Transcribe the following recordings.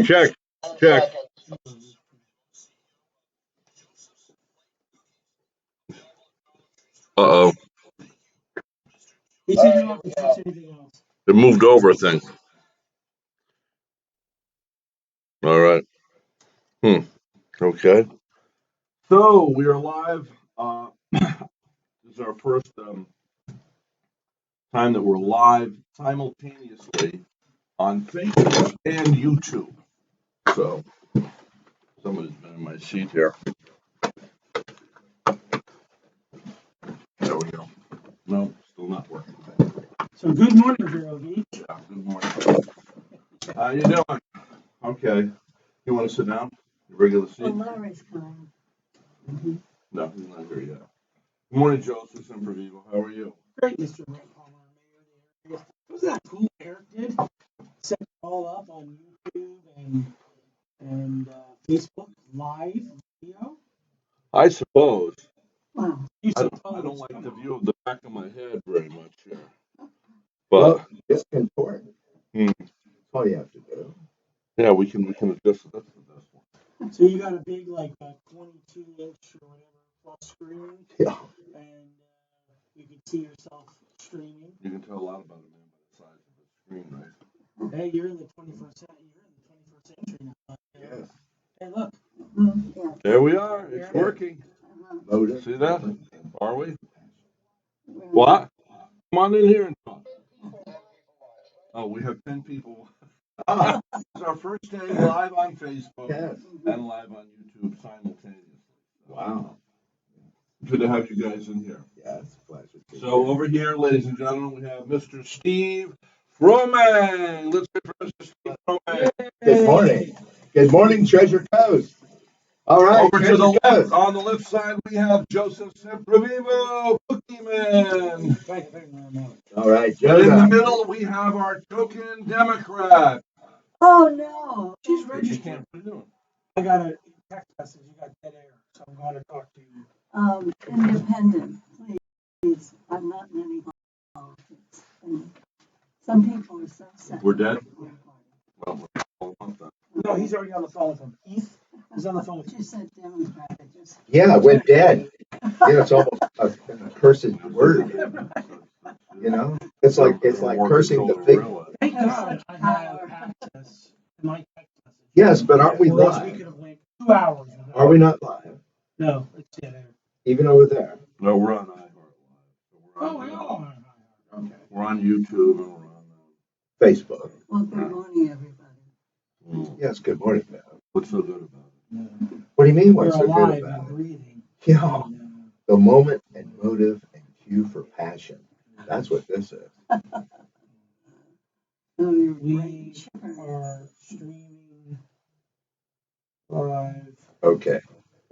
Check, check. Uh-oh. He said you don't have to touch anything else. It moved over a thing. All right. Okay. So we are live. This is our first time that we're live simultaneously on Facebook and YouTube. So somebody's been in my seat here. There we go. No, still not working. So good morning, Vero Beach. Yeah, good morning. How you doing? Okay. You want to sit down? Your regular seat? Larry's coming. No, he's not here yet. Good morning, Joseph and Previvo. How are you? Great, Mr. Rhett Palmer, mayor of the area. Wasn't that cool? Eric did set it all up on YouTube and Facebook live video. I suppose. Wow. You I suppose. don't like the view of the back of my head very much here. Well, But just contour it. Hmm. That's all you have to do. yeah, we can adjust this for this one. So you got a big like 22-inch or whatever plus screen, Yeah. and you can see yourself streaming. You can tell a lot about a man by the size of the screen, right? Hey, you're in the 21st century. You're in the 21st century now. Yes. Hey, look. Yeah. There we are. It's Yeah. working. Motive. See that? Are we? Well, What? Come on in here and talk. Oh, we have 10 people. Ah, It's our first day live on Facebook yes. and live on YouTube simultaneously. Wow. Good to have you guys in here. Yeah, it's a pleasure. to So be over here, ladies and gentlemen, we have Mr. Steve Froman. Let's get for Mr. Steve Froman. here. Good morning. Good morning, Treasure Coast. All right, Over to Treasure the left, Coast. on the left side, we have Joseph Semprevivo, Cookie Man. Thank you very much. All right, And in the Jonah. middle, we have our token Democrat. Oh, no. She's You registered. can't, what are you doing? I got a text message. You got dead air, so I'm going to talk to you. Independent, please. I'm not in any politics. And some people are so sad. We're dead? Well, we're all on that. No, he's already on the phone with him. He's on the phone with You you. said Democrat. I just. Yeah, it went dead. It's almost a cursed word. It's like cursing the big. Thank God I have access to my text message. Yes, but aren't we Or else we live? could have went 2 hours. without- Are we not live? No, it's dead air. Even over there. No, we're on iHeart Live. Oh, we are. Okay. We're on YouTube and we're on. Facebook. Well, good morning, everybody. Yes, good morning, man. What's so good about it? What do you mean We're what's so good alive about and it? breathing. Yeah, And, the moment and motive and cue for passion. That's what this is. Oh, you're we right. are streaming live Okay.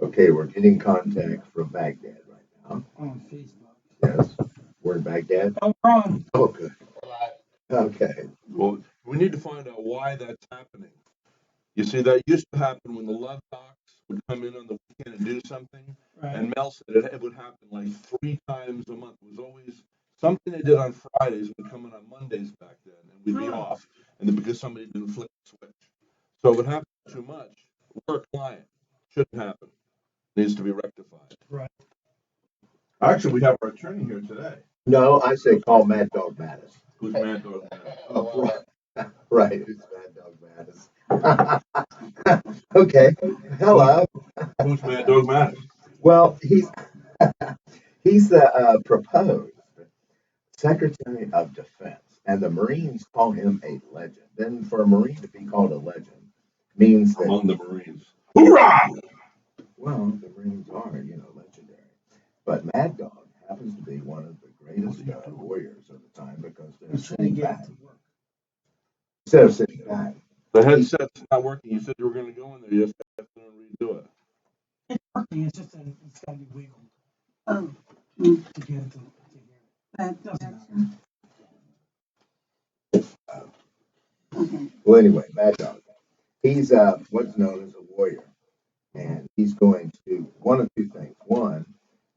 Okay, we're getting contact from Baghdad right now. on Facebook. Yes. We're in Baghdad? Oh, we're on. Oh, good. Okay. Well, we need to find out why that's happening. You see, that used to happen when the love docs would come in on the weekend and do something. Right. And Mel said it would happen like 3 times a month. It was always something they did on Fridays would come in on Mondays back then, and we'd be off. And then because somebody didn't flip the switch. So if it happens too much, we're a client. Shouldn't happen. Needs to be rectified. Right. Actually, we have our attorney here today. No, I say call Mad Dog Mattis. Who's Mad Dog Man? Oh, right. It's Mad Dog Mattis. Okay. Hello. Who's Mad Dog Man? Well, he's the proposed Secretary of Defense, and the Marines call him a legend. Then for a Marine to be called a legend means that, Among the Marines. Hoorah! well, the Marines are, legendary. But Mad Dog happens to be one of the greatest warriors of the time because they're He's trying sitting to get back. it to work. Instead of sitting back, The headset's not working. You said you were going to go in there yesterday afternoon and redo it. It's working. It's just it's got to be wiggled Oh, to get it to hear it. bad Doesn't matter. connection. Okay. well, anyway, Mad Dog. He's what's known as a warrior, and he's going to one of two things: one,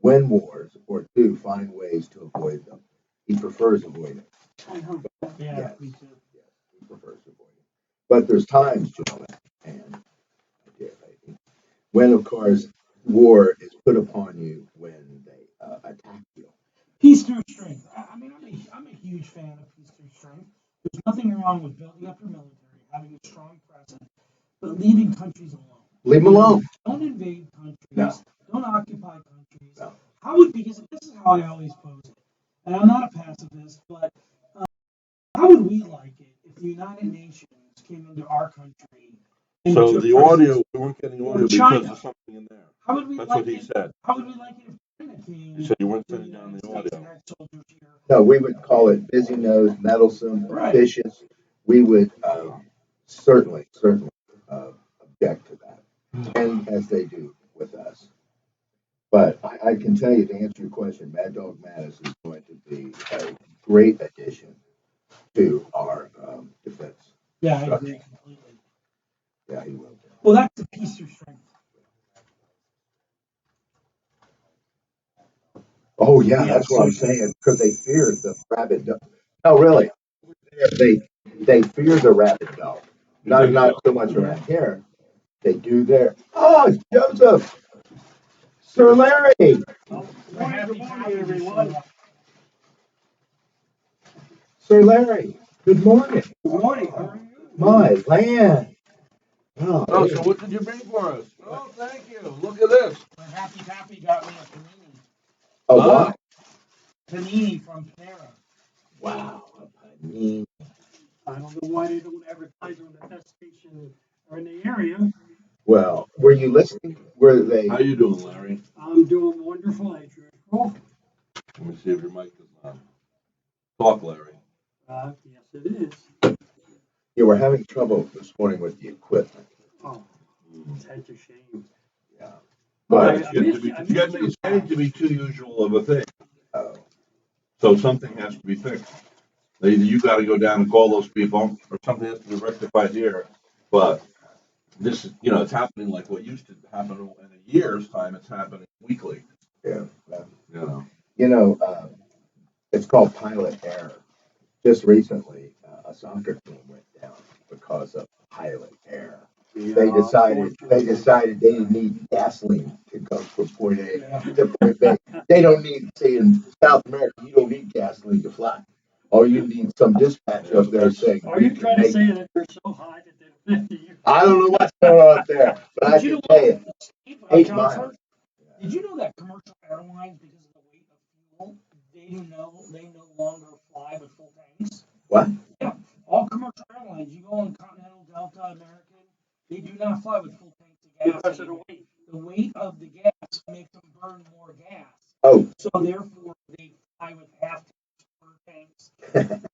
win wars, or two, find ways to avoid them. He prefers avoidance. I hope. Yeah, Yes. me too. Yes, he prefers avoidance. But there's times, gentlemen, when, of course, war is put upon you when they attack you. Peace through strength. I'm a huge fan of peace through strength. There's nothing wrong with building up your military, having a strong presence, but leaving countries alone. Leave them alone. Don't invade countries. No. Don't occupy countries. No. Because this is how I always pose it, and I'm not a pacifist, but how would we like it if the United Nations came into our country? So the audio, we weren't getting audio because of something in there. How would we That's like what he it? said. How would we like it if China came? He said you weren't to sending down the United States audio. and had soldiers here? No, we would call it busy nosed, meddlesome, Right. vicious. We would certainly object to that, and as they do with us. But I can tell you, to answer your question, Mad Dog Mattis is going to be a great addition to our defense. Yeah, I agree completely. Yeah, he will. Well, that's the peace through strength. Oh yeah, that's what I'm saying. Because they fear the rabid dog. No, really, they fear the rabid dog. Not so much around here. They do there. Oh, it's Joseph, Sir Larry. Good morning, everyone. Sir Larry, good morning. Good morning. How are you? My land. Oh, so what did you bring for us? Oh, thank you. Look at this. My happy got me a panini. Oh, wow. Panini from Panera. Wow, a panini. I don't know why they don't advertise on the test station or in the area. Well, were you listening? Were they? How you doing, Larry? I'm doing wonderful, as usual. Let me see if your mic is on. Talk, Larry. Yes, it is. You were having trouble this morning with the equipment. Oh, it's such a shame. Yeah. But But it's getting to be too usual of a thing. oh, So something has to be fixed. Either you got to go down and call those people, or something has to be rectified here. But this is, it's happening like what used to happen in a year's time. It's happening weekly. yeah. You know. It's called pilot error. Just recently, a soccer team went down because of pilot error. They decided they didn't need gasoline to go from point A to point B. They don't need, say, in South America, you don't need gasoline to fly. All you need some dispatch up there saying. Are you trying to say that they're so high that they're 50 years? I don't know what's going on up there, but I can tell you, 8 miles. Did you know that commercial airlines, because of the weight of fuel, they no longer fly with full tanks? What? Yeah, all commercial airlines, you go on Continental, Delta, American, they do not fly with full tanks of gas. Because of the weight. The weight of the gas makes them burn more gas. Oh. So therefore, they fly with half tanks.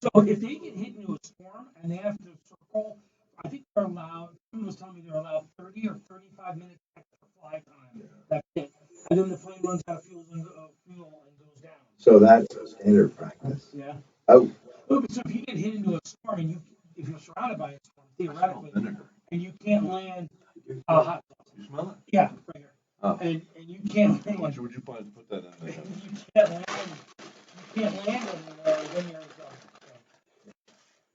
So if they get hit into a storm and they have to circle, I think they're allowed, someone was telling me they're allowed 30 or 35 minutes extra fly time. That's it. And then the plane runs out of fuel and goes down. So that's a standard practice. Yeah. Oh. So if you get hit into a storm and if you're surrounded by a storm, theoretically, and you can't land hot sauce. You smell it? Yeah, right here. Oh. And you can't land. How much would you plan to put that in there? You can't land anywhere, then you're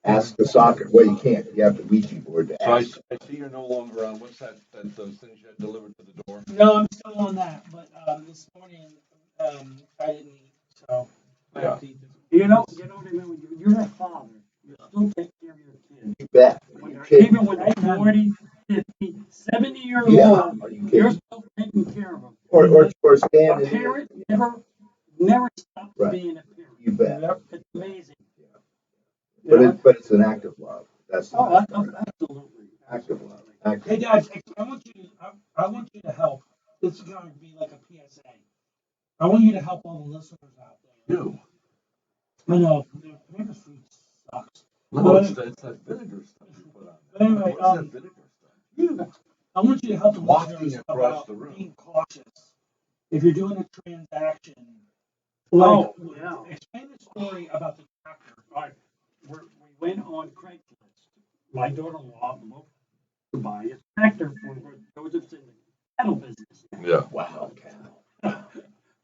Ask the soccer. Well, you can't. You have the Ouija board to So I ask. see you're no longer on, what's that, those things you had delivered to the door? No, I'm still on that, but this morning I didn't eat, so I have to eat this. You know what I mean? When you're a father, you still take care of your kids. You bet. Even when they're 40, 50, 70 years old, you're still taking care of them. Or stand A parent never stops being a parent. You bet. It's amazing. But it's an act of love. That's Absolutely. Act of love. Hey guys, I want you to help. This is going to be like a PSA. I want you to help all the listeners out there. You. I know the vinegar food sucks. No, it's that vinegar stuff you put on. But anyway, What's that vinegar stuff? I want you to help the Wafting listeners across about the room. being cautious. If you're doing a transaction, explain the story about the tractor. All right, we went on Craigslist. My daughter-in-law looked to buy a tractor for Joseph's in the cattle business. Yeah. Wow.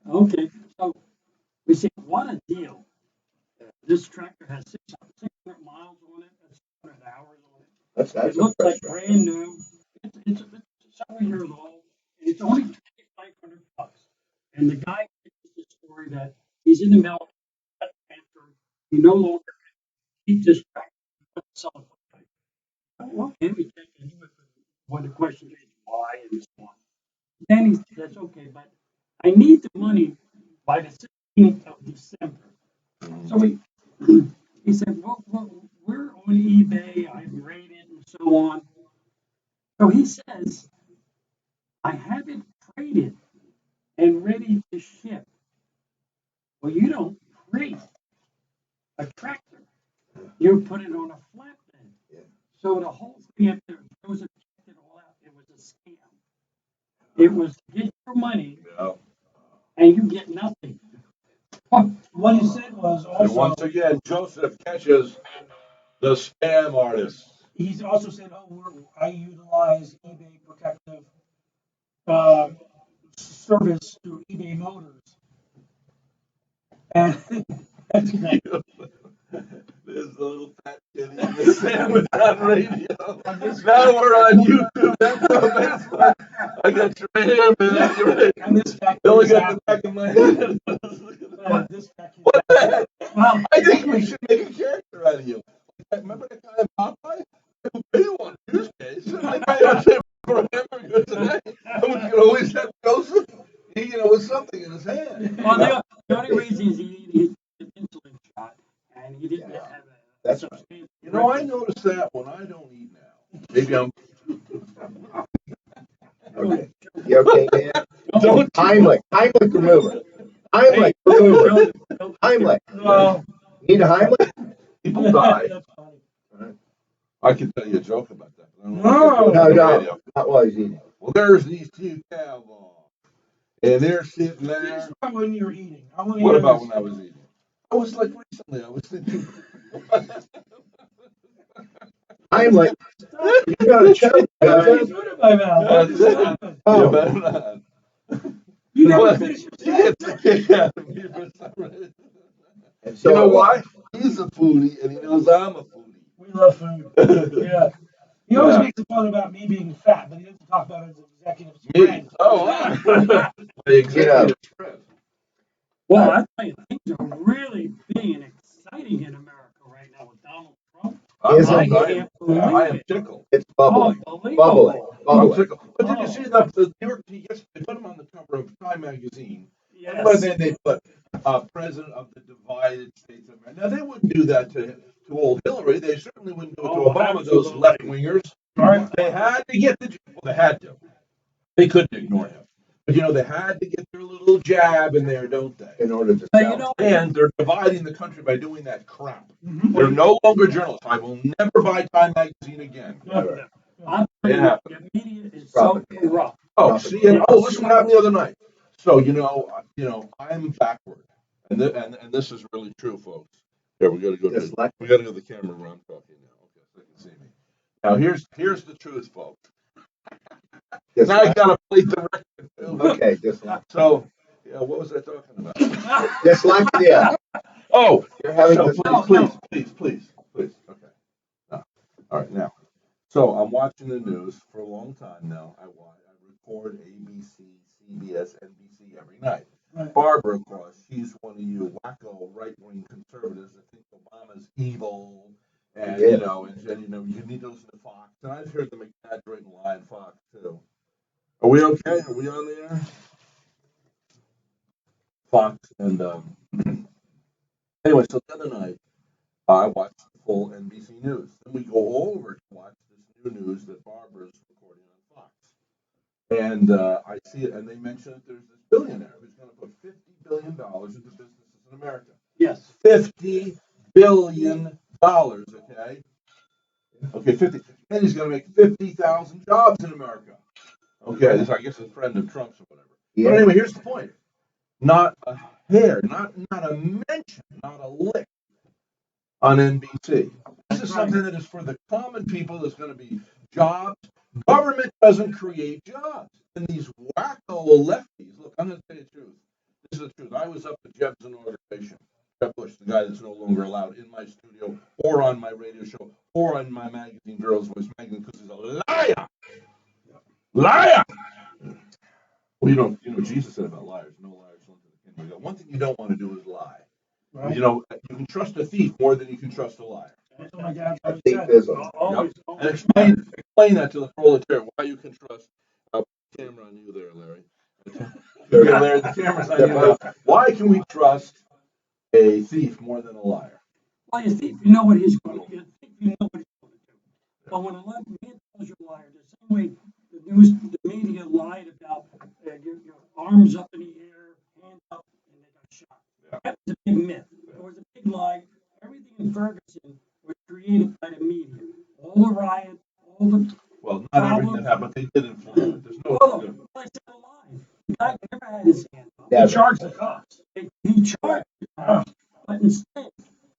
Okay, so we said, what a deal. This tractor has 600 miles on it, 600 hours on it. That's It looks like brand new. It's several years old, it's only $2,500. And the guy tells the story that he's in the military, he no longer can keep this track. Well, okay, we can't do it. What the question is, why and so on. Then he said, that's okay, but I need the money by the 16th of December. So he said, well, we're on eBay, I rate it and so on. So he says, I have it traded and ready to ship. Well, you don't trade a tractor. You put it on a flatbed. Yeah. So the whole thing, if there was a checked it all out, it was a scam. It was get your money Yeah. and you get nothing. What he said was And once also, again, Joseph catches the scam artist. he's also said, oh, I utilize eBay protective uh, service through eBay Motors. And that's great. There's the little fat kid eating the sandwich on radio. Now we're on YouTube. That's so Facebook. I got your hair, man. You're right. And this guy You only got the back of my head. this guy What the heck? well, I think we should make a character out of you. Remember that guy in Popeye? I will pay you on Tuesdays. I pay us for a hamburger today. And we can always have Joseph, with something in his hand. Well, the only reason is he had an insulin shot and he didn't Yeah. have a That's substantial. I noticed that when I don't eat now. Maybe I'm. Okay. You okay, man? Don't. Heimlich remover. Heimlich remover. Heimlich. well, Need a Heimlich? People die. that's funny. I can tell you a joke about that. But I don't No. know. No, no, not while he's eating. Well, there's these two cowboys, and they're sitting This there. is about when you're eating. I want to What hear about this. when I was eating? I was like recently. I was thinking. Heimlich. You got a choke, What are you guys. doing in my mouth? What just happened? You Oh, better not. You never What? finish your You get sentence. the kick out of me for some reason. and You know so why? He's a foodie, and he knows I'm a foodie. We love food. Yeah. He always Yeah. makes fun about me being fat, but he doesn't talk about his executive Me? spread. Oh, wow. My executive spread. Well, I tell you, things are really being exciting in America right now with Donald Trump. Is I it? am, I am tickled. it's bubbling. Unbelievable. Bubbling. I'm Bubbling. tickled. But did you Oh. see that the New York? Yes, they put him on the cover of Time magazine. Yes. But then they put president of the divided states of America. Now they wouldn't do that to old Hillary. They certainly wouldn't do it to Oh, Obama. Those absolutely. left wingers. Right. They had to get they had to. They couldn't ignore him. But they had to get their little jab in there, don't they? In order to But you sell. know, And they're dividing the country by doing that crap. Mhm. They're no longer journalists. I will never buy Time magazine again. Never. I'm It telling happened. you, the media is so Propaganda. corrupt. Oh, see, and this is what happened the other night. So I'm backward, and this is really true, folks. Here we got to go to Dyslexic. we got to go to the camera where I'm talking now. Okay, so they can see me. Now here's the truth, folks. Now I gotta play director too. Okay, dyslexia. So what was I talking about? Dyslexia. Oh, You're having so dyslexia. please. Okay. All right, now. So I'm watching the news for a long time now. I record ABC, CBS, NBC every night. Right. Barbara, of course, she's one of you wacko right-wing conservatives that think Obama's evil, and Yeah. you need to listen to Fox. And I've heard them exaggerate and lie on Fox too. Are we okay? Are we on the air? Fox and anyway, so the other night I watched the full NBC News. Then we go over to watch this new news that Barbara's recording on Fox. And I see it, and they mention that there's this billionaire who's going to put $50 billion into businesses in America. Yes. $50 billion, okay? Okay, 50. And he's going to make 50,000 jobs in America. Okay, this I guess is a friend of Trump's or whatever. Yeah. But anyway, here's the point. Not a hair, not a mention, not a lick on NBC. This is something that is for the common people. There's going to be jobs. Government doesn't create jobs. And these wacko lefties, look, I'm going to tell you the truth. This is the truth. I was up at Jeb's inauguration. Jeb Bush, the guy that's no longer allowed in my studio or on my radio show or on my magazine, Girls Voice magazine, because he's a liar. Liar! Well, Jesus said about liars, no liars will enter the kingdom of God. One thing you don't want to do is lie. Right? You can trust a thief more than you can trust a liar. That's what my dad A always thief said. is a Always, And always. explain that to the proletariat, why you can trust, camera on you there, Larry. Yeah, Larry, the camera's on you now. Why can we trust a thief more than a liar? Well, you think you know what he's going to do. You know what he's going to do. But when a left man tells you a liar, the same way the media lied about your arms up in the air, hands up, and they got shot. Yeah. That was a big myth. It was a big lie. Everything in Ferguson was created by the media. All the riots, all the Well, not everything that happened, they did influence it. There's no. I said a lie. The guy never had his hand up. Never. He charged the cops. He charged the cops, but instead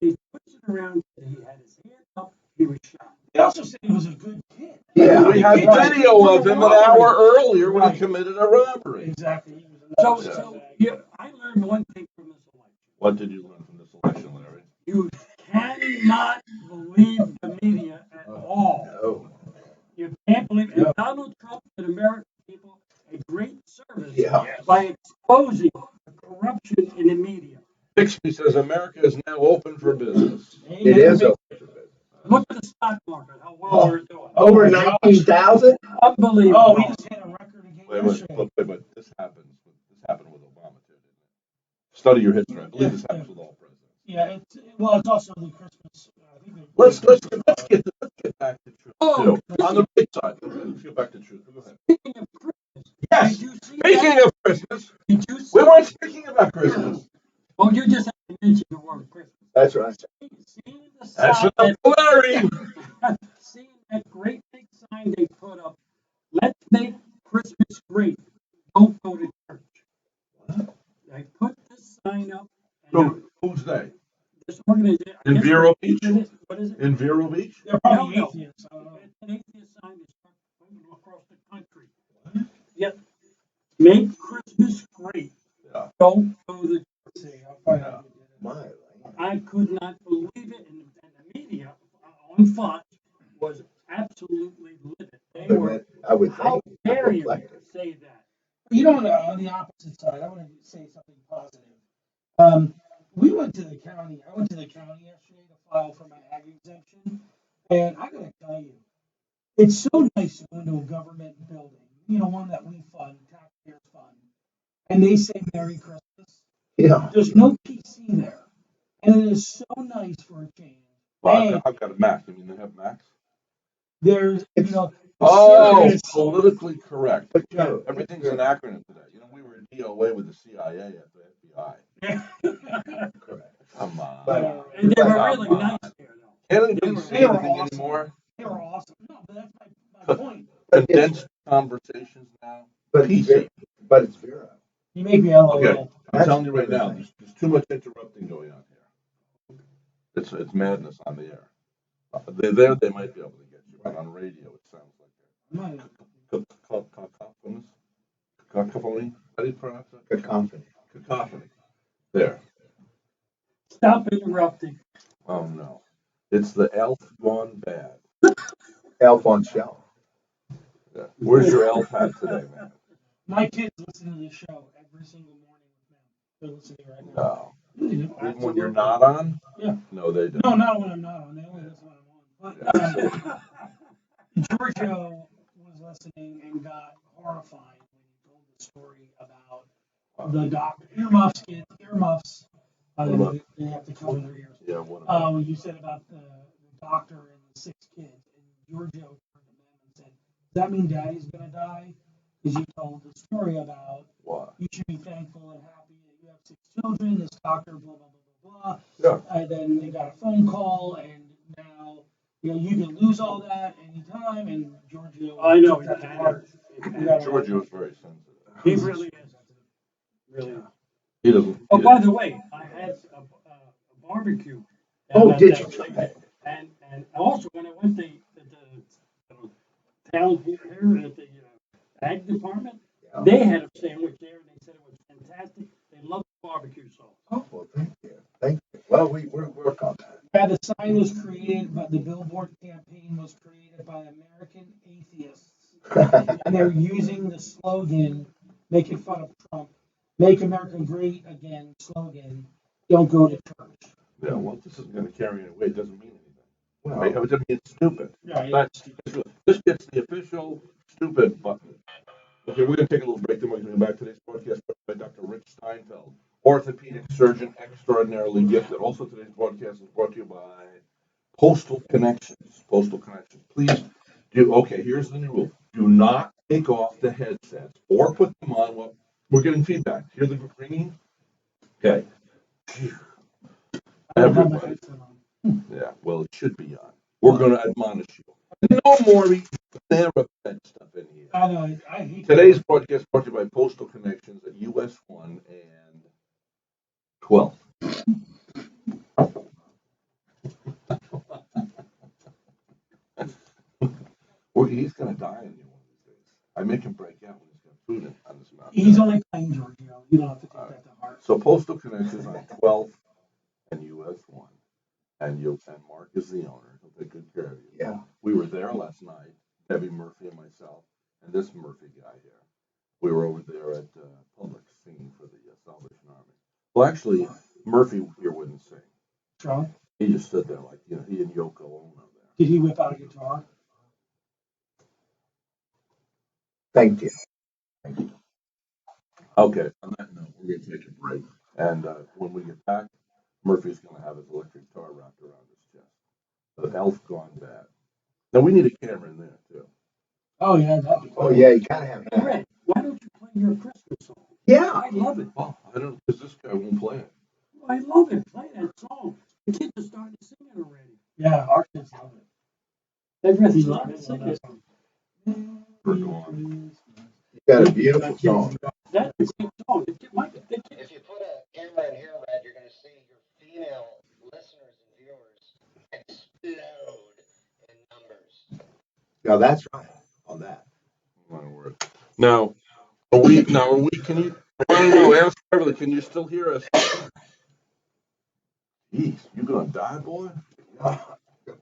they twisted around and he had his hand up. He was shot. They also said he was a good kid. Yeah. We had video of him an hour earlier when he Right. committed a robbery. Exactly. He was So, another so scumbag. yeah, I learned one thing from this election. What did you learn from this election, Larry? You cannot believe the media at all. No. You can't believe it. And Donald Trump did American people a great service Yeah. by exposing the corruption in the media. Bixby says America is now open for business. It is open for business. Look at the stock market, how well we're doing. Over 19,000? Unbelievable. Oh, we just hit a record again yesterday. Wait, this happened with Obama too, didn't it? Study your history. I believe this happens with all presidents. Yeah, it's also the Christmas. Let's get back to truth. Oh, On the right side, let's get back to truth. Go ahead. speaking of Christmas, Yes. did you see Speaking that? of Christmas, Did you see we weren't speaking about Christmas. Oh, you just had to mention the word Christmas. That's right. Seeing the That's sign, enough clarity. seeing that great big sign they put up, let's make Christmas great. Don't go to church. They put this sign up. And Who's they? this organization. In Vero Beach? What is it? In Vero Beach? They're probably No. atheists. I don't know. It's an atheist sign that's going across the country. Yep. Make Christmas great. Yeah. Don't go to Let's see. I'll find out who did it. My land. I could not believe it, and the media on Fox was absolutely livid. They were, I would how think. dare you Reflective. say that? You know, on the opposite side, I want to say something positive. We went to the county. I went to the county yesterday to file for my ag exemption, and I gotta tell you, it's so nice to go into a government building, one that we fund, taxpayers fund, and they say Merry Christmas. Yeah. There's no PC there, and it is so nice for a change. Well, I've got a Mac. You mean they have Macs? There's, Oh, service. politically correct. But no, Everything's an acronym today. We were in DOA with the CIA at the FBI. correct. Come on. But- And they were Come really on. nice there, though. Can't anybody say They were anything awesome. anymore? They were awesome. No, but that's my point. Condensed conversations now. But PC. it's Vero. You make me LOL. Okay, I'm telling you right now, there's too much interrupting going on here. It's madness on the air. They're there, they might be able to get you, but on radio it sounds like cacophony. How do you pronounce it? Cacophony. Cacophony. There. Stop interrupting. Oh no, it's the elf gone bad. Elf on shelf. Yeah. Where's your elf hat today, man? My kids listen to this show every single morning with them. They're listening right now. No. They do. Even when you're not on? Yeah. No, they don't. No, not when I'm not on. They only listen when I'm on. But Giorgio was listening and got horrified when he told the story about the doctor. Earmuffs, kids, earmuffs. They have to cover their ears. Yeah, what You said about the doctor and the 6 kids. And Giorgio turned to them and said, does that mean daddy's going to die? Because you told the story about What? you should be thankful and happy that you have 6 children, this doctor, blah, blah, blah, blah, Yeah. blah. And then they got a phone call, and now, you can lose all that anytime, and Giorgio. I know. took that to heart. Yeah. Georgia was very sensitive. He really is. Really. He doesn't. Oh, by the way, I had a barbecue. Oh, at did that you? place. And also when I went to the town here at the ag department, they had a sandwich there and they said it was fantastic. They loved the barbecue sauce. Oh, well, thank you. Thank you. Well, we're work on that. Yeah, the sign was created, but the billboard campaign was created by American atheists. And they're using the slogan, making fun of Trump, make America great again slogan, don't go to church. Yeah, well, this isn't gonna carry any weight, it doesn't mean anything. Well, Right? I mean, it's stupid. Yeah, But this gets the official stupid button. Okay, we're gonna take a little break, then we're gonna come back to today's broadcast by Dr. Rich Steinfeld, orthopedic surgeon extraordinarily gifted. Also, today's broadcast is brought to you by Postal Connections. Postal Connections. Please do, okay, here's the new rule. Do not take off the headsets or put them on. Well, we're getting feedback. Hear the ringing? Okay. I don't have my Everybody. headset on. Yeah, well, it should be on. We're gonna admonish you. No more never that stuff in here. I know, I hate. Today's broadcast brought to you by Postal Connections at US 1 and 12. Well, he's gonna die in here one of these days. I make him break out when he's got food on his mouth. He's only playing Giorgio, you don't have to take that to heart. So Postal Connections on 12th and US 1, and Mark is the owner. He'll take good care of you. yeah. We were there last night, Debbie Murphy and myself, and this Murphy guy here. We were over there at Publix singing for the Salvation Army. Well, actually, Murphy here wouldn't sing. Sean, He just stood there like, he and Yoko Ono there. did he whip out a guitar? Thank you. Okay, on that note, we're gonna take a break, and when we get back, Murphy's gonna have his electric guitar wrapped around his chest. The elf gone bad. Now we need a camera in there too. Oh, yeah, that'd be Oh, cool. yeah, you gotta have that. Rhett, why don't you play your Christmas song? Yeah. I love it. Well, I don't, because this guy won't play it. I love it. Play that song. The kids are starting to sing it already. Yeah, our kids love it. They've He really loves started it. to sing it. We're gone. You got a beautiful song. That's a great song. The kids, If you put a camera in here, Red, you're going to see your female listeners and viewers explode in numbers. No, that's right on that. My word. Now, are we? Can you? I want to know. Ask Beverly. Can you still hear us? Jeez, you gonna die, boy? I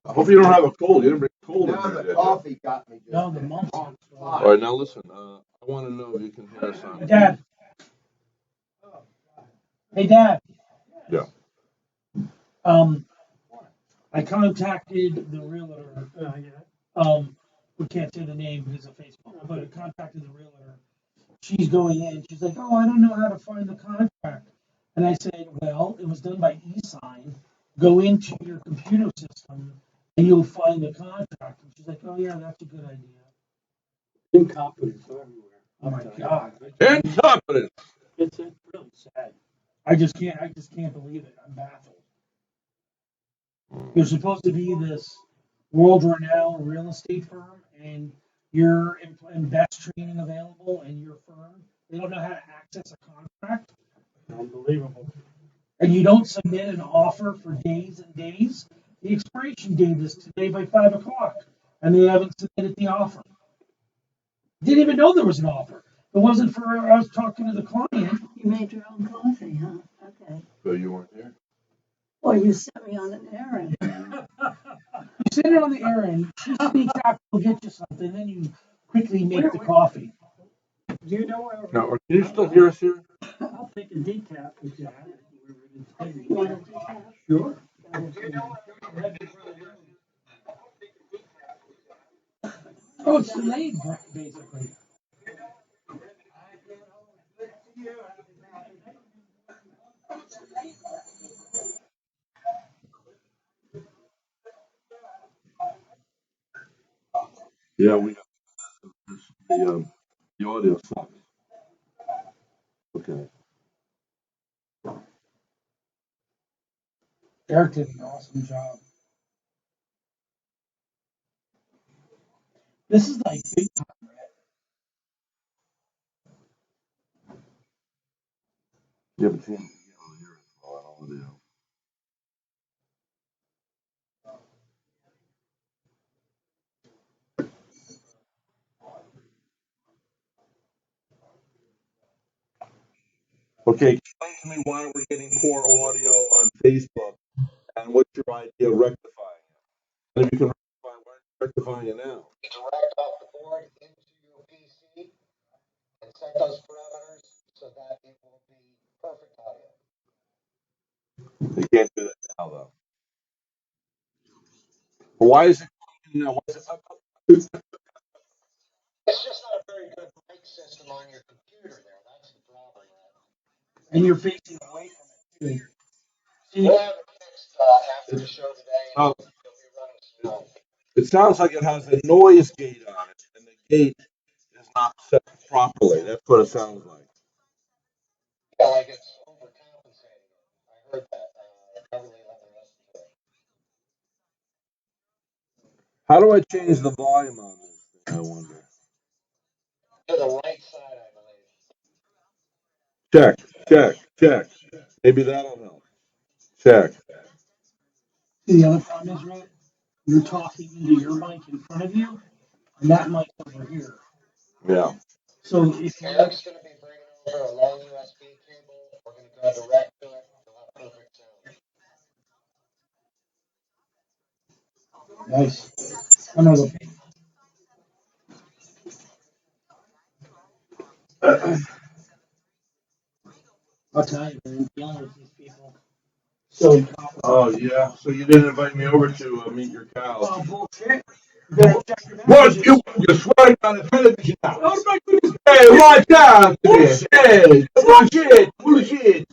hope you don't have a cold. You didn't bring a cold in Now here, the did you? coffee got me just. No, the mumps. on All fire. right, now listen. I want to know if you can hear us on. Dad. Hey, Dad. Yeah. I contacted the realtor. We can't say the name because of Facebook, but I contacted the realtor. She's going in. She's like, "Oh, I don't know how to find the contract." And I said, "Well, it was done by e-sign. Go into your computer system and you'll find the contract." And she's like, "Oh yeah, that's a good idea." incompetence everywhere. Oh my God. Incompetence. It's really sad. I just can't believe it. I'm baffled. You're supposed to be this world-renowned real estate firm, and you're in best training available, and your firm, they don't know how to access a contract, Unbelievable. and you don't submit an offer for days and days. The expiration date is today by 5 o'clock, and they haven't submitted the offer. Didn't even know there was an offer. It wasn't for us talking to the client. You made your own coffee, huh? Okay. So you weren't there. Well, you sent me on an errand. You sit it on the errand, she sneaks out, will get you something, then you quickly make the coffee. Do you know where? Now, can you still hear us here? I'll take a decaf if you have it. You want a decaf? Sure. Oh, it's delayed, basically. Yeah, we got the audio sucks. Okay. Eric did an awesome job. This is like big time. Yeah, but you can't hear us on audio. Okay, explain to me why we're getting poor audio on Facebook, and what's your idea of rectifying it? And if you can rectify, why aren't you rectifying it now? Direct off the board into your PC and set those parameters so that it will be perfect audio. You can't do that now, though. But why is it? You know, why is it It's just not a very good mic system on your computer there. That's the problem. And you're facing away from it too. See, We'll have it fixed after the show today, and Oh, it'll be running smooth. it sounds like it has a noise gate on it, and the gate is not set properly. That's what it sounds like. Yeah, like it's overcompensating. I heard that. Never really let me listen to it. How do I change the volume on this thing, I wonder? To the right side, I believe. Check, check. Maybe that'll help. Check. see, the other problem is, Rhett, you're talking into your mic in front of you, and that mic over here. Yeah. So if you Eric's going to be bringing over a long USB cable. We're going to go direct to it. You'll have perfect sound. nice, I'm gonna go. I'll tell you, man, dealing with these people. So. Oh, yeah. So you didn't invite me over to meet your cows. Oh, bullshit. You better check your What? messages. You swear on the television now? Oh my goodness. Hey, watch out! Bullshit! Bullshit!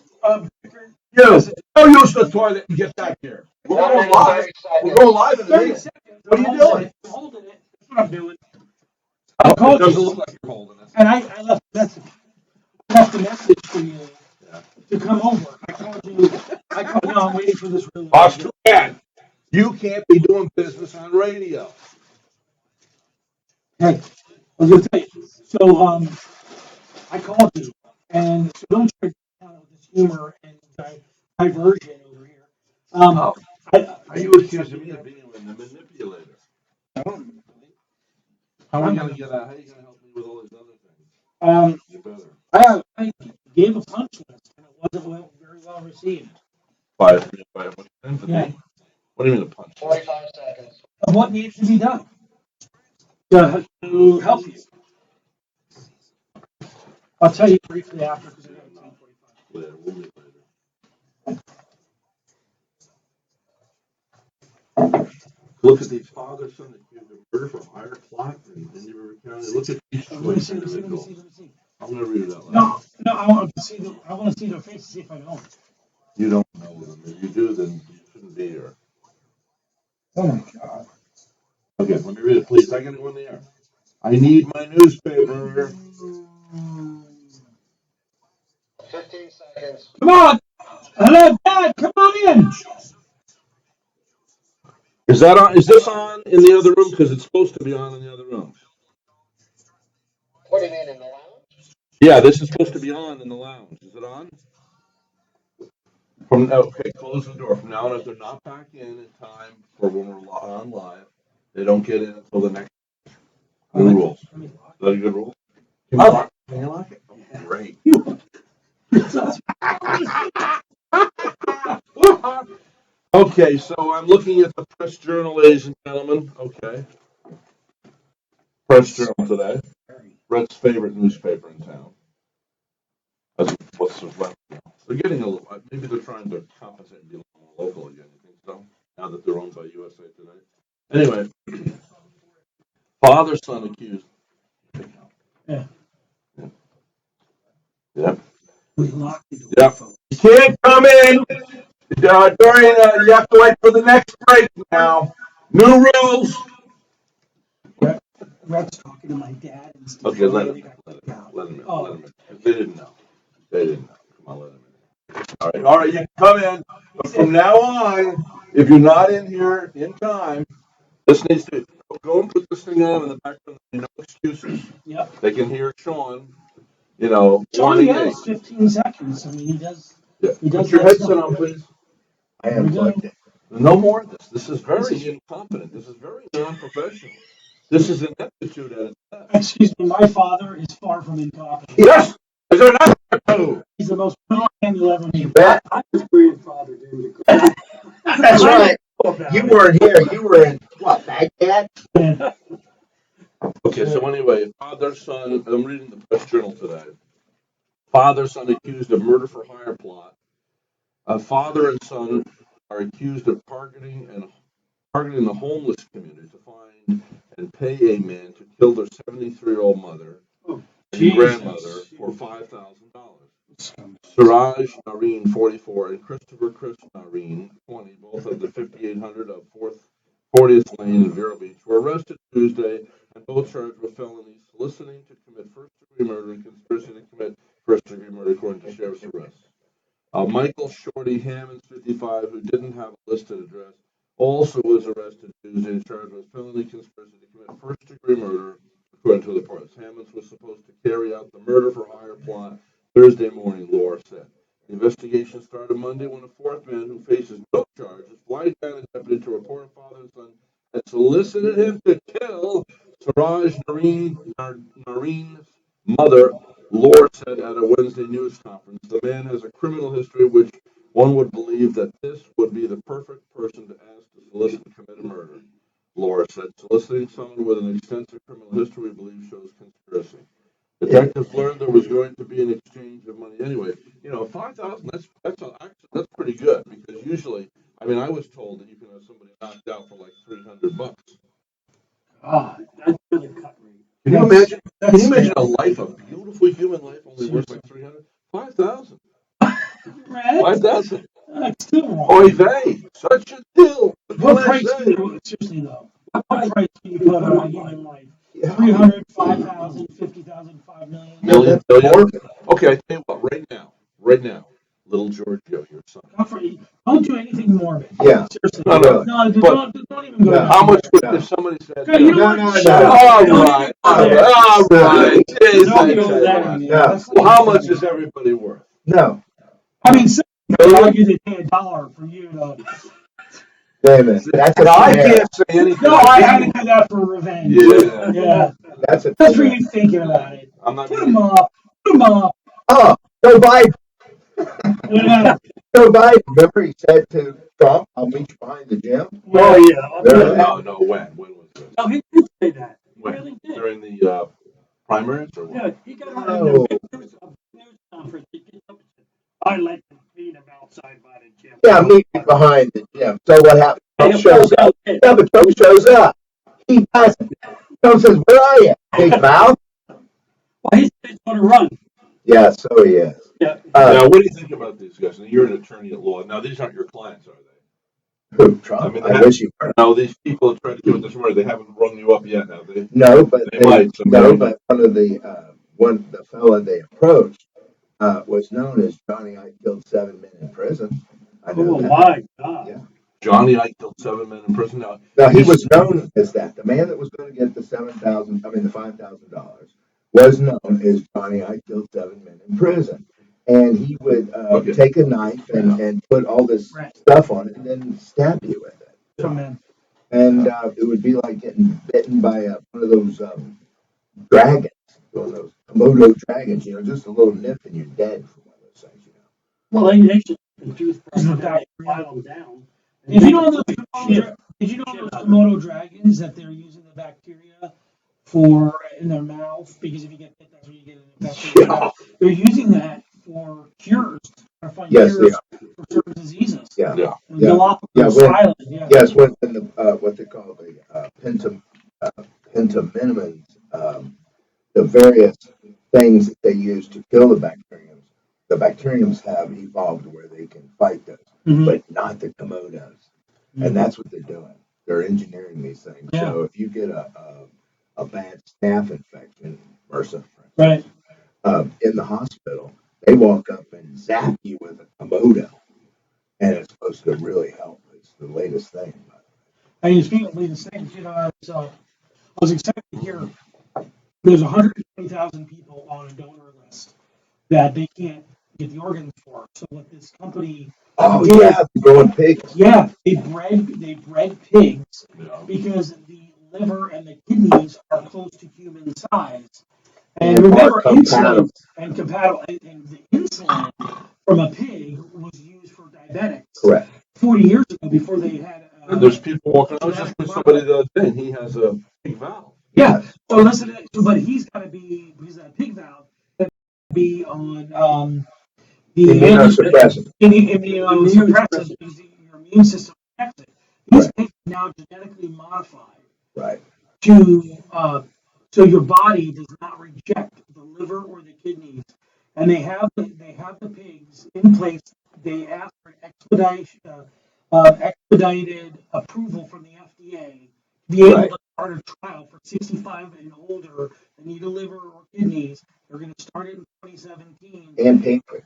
Yo, go use the toilet and get back here. We're 1 going minute, live. 30 We're seconds. going live in a 30 minute. seconds. What are you I'm holding doing? it. I'm holding it. That's what I'm doing. Oh, called it doesn't you. look like you're holding it. And I left a message for you Yeah. to come over. I called you. No, I'm waiting for this really. That's too bad. You can't be doing business on radio. Hey, I was gonna tell you. So, I called you, and so don't try to count with this humor and diversion over here. Oh. I, Are you accusing me of being a manipulator? How are you gonna get out? How are you gonna help me with all these other things? You better. I gave a punch list, and it wasn't very well received. By what you sent to Yeah. me? What do you mean a punch? 45 seconds. Of what needs to be done to help you. I'll tell you briefly after because I got a 10:45. Later, we'll meet later. Look at these father-son accused of murder from Iron Plot in River County. Look at these Let me choice see. individuals. Let me see. I'm gonna read it out loud. No, I want to see their face to see if I know them. You don't know them. If you do, then you shouldn't be here. Oh my God. Okay, let me read it, please. I gotta go in the air. I need my newspaper. 15 seconds. Come on. Hello, Dad. Come on in. Is that on? Is this on in the other room? Because it's supposed to be on in the other room. What do you mean in the lounge? Yeah, this is supposed to be on in the lounge. Is it on? Okay, close the door. From now on, if they're not back in time for when we're on live, they don't get in until the next new rules. Is that a good rule? Can you lock it? Oh, great. Okay, so I'm looking at the Press Journal, ladies and gentlemen. Okay, Press Journal today. Rhett's favorite newspaper in town. What's the rent? They're getting a little. Maybe they're trying to compensate and be a little more local again. You think so? Now that they're owned by USA Today. Anyway, father-son accused. Yeah. Yep. We locked the door. Yep. You can't come in during. You have to wait for the next break now. New rules. Rhett's talking to my dad and Steve. Okay, let him in. Oh. Let him in. They didn't know. Come on, let him in. All right, you can come in. But from now on, if you're not in here in time, this needs to go and put this thing on in the background. No excuses. Yep. They can hear Sean. Sean wanting yells 15 seconds. I mean, he does. Yeah. He does Put your that headset stuff. on, please. I unplugged it. No more of this. This is very incompetent. This is very non-professional. This is ineptitude at its best. Excuse me, my father is far from incompetent. Yes, is there not? Oh, He's the most brilliant man you'll ever meet. Bet. I was grandfather during the. That's right. You weren't here. You were in, what, Baghdad? Okay, so anyway, father, son, I'm reading the Press Journal today. Father-son accused of murder for hire plot. A father and son are accused of targeting the homeless community to find and pay a man to kill their 73-year-old mother Oh, and Jesus. grandmother for $5,000. Siraj Nareen, 44, and Christopher Chris Nareen, 20, both of the 5800 of 40th Lane in Vero Beach, were arrested Tuesday and both charged with felonies soliciting to commit first-degree murder and conspiracy to commit first-degree murder, according to sheriff's arrests. Michael Shorty Hammonds, 55, who didn't have a listed address, also was arrested Tuesday and charged with felony conspiracy to commit first-degree murder, according to the reports. Hammonds was supposed to carry out the murder for hire plot Thursday morning, Laura said. The investigation started Monday when a fourth man who faces no charges flagged down a deputy to report a father and son had solicited him to kill Siraj Nareen's mother, Lord said at a Wednesday news conference. The man has a criminal history which one would believe that this would be the perfect person to ask to solicit to commit a murder. Laura said, soliciting someone with an extensive criminal history, we believe, shows conspiracy. Detectives learned there was going to be an exchange of money anyway. 5,000. That's pretty good because usually, I mean, I was told that you can have somebody knocked out for like $300. God, that's really cut rate. Can you imagine? Can you imagine a life, a beautiful human life, only worth like 300? 5,000. Rhett, 5,000. that's still wrong. Oy vey, such a deal. What price do you, seriously though, what price do you put on a human life? Yeah. 300, 5,000, 50,000, 5 million? Million, billion. Okay, I tell you what, right now, little Giorgio, your son. Don't do anything morbid. Yeah. Seriously. No, no. No, But- don't even go No. down. How much would, No. if somebody said, God, you know No, what? no, Shut no. up. all Don't right, even go there. all right, geez, Don't I go tell you there, what. man. No. That's not Well, how funny. much is everybody worth? No, I mean, some people argue they pay $1 for you to. wait a minute. That's a No, I chimera. can't say anything. No, I had to do that for revenge. Yeah. Yeah. That's a Just for chimera. you thinking about it. I'm not Put gonna. them up. Put them up. Oh, Joe Biden. Yeah. Joe Biden. Remember he said to Trump, "I'll meet you behind the gym." Oh, yeah. There- No, when was this? No, he did say that. He When? really did. During the primaries or what? Yeah, he got on No. a news conference. He gets up and said, I like to meet him outside by the gym. Yeah, meet you behind the gym. So what happens? Hey, Trump shows up. yeah. Yeah, but Trump shows up. He doesn't. Trump says, "Where are you, big mouth?" Well, he's going to run. Yeah, so he is. Yeah. Now, what do you think about these guys? Now, you're an attorney at law. Now, these aren't your clients, are they? Who, Trump? I mean, I wish he were. No, these people that tried to do it this morning, they haven't rung you up yet, have they? No, but They might, so no, maybe but the fella they approached was known as Johnny. I killed 7 men in prison. I know Oh, that. my God. Yeah. Johnny Ike killed 7 men in prison. Now, No, he was known as that. The man that was going to get the $5,000 was known as Johnny. I killed 7 men in prison, and he would Okay. take a knife and put all this stuff on it, and then stab you with it. Come in. And it would be like getting bitten by one of those dragons, one of those Komodo dragons. Just a little nip and you're dead from one of those things. Well, they should confuse That- file them down. Did you know those Shit. Did you know those Komodo dragons that they're using the bacteria for in their mouth? Because if you get bit, that's where you get an infection. Yeah. They're using that for cures, to find Yes, they cures are. for certain diseases. Yeah. Yeah. And Yeah. Galapagos Yeah, when- Island. Yeah. Yes, when the what they call the pentaminimins, the various things that they use to kill the bacteriums have evolved where they can fight those, Mhm. but not the komodos. And that's what they're doing. They're engineering these things. Yeah. So if you get a bad staph infection, MRSA, for instance, Right. in the hospital, they walk up and zap you with a komodo, and it's supposed to really help. It's the latest thing. And you speaking of latest things, I was excited to hear there's 120,000 people on a donor list that they can't get the organs for. So what this company Oh did, yeah, growing pigs. yeah, they bred pigs Yeah. because the liver and the kidneys are close to human size. And And remember, are compatible. and the insulin from a pig was used for diabetics Correct. 40 years ago before they had. And there's people walking. I was just with somebody the other day, and he has a big valve. Yeah. So listen, but he's got to be because of that pig valve. be on Immunosuppressant. immunosuppressants because your immune system protects it. These Right. things are now genetically modified Right. to so your body does not reject the liver or the kidneys, and they have the pigs in place. They ask for expedited approval from the FDA to be able Right. to start a trial for 65 and older that need a liver or kidneys. They're going to start it in 2017. And pancreas.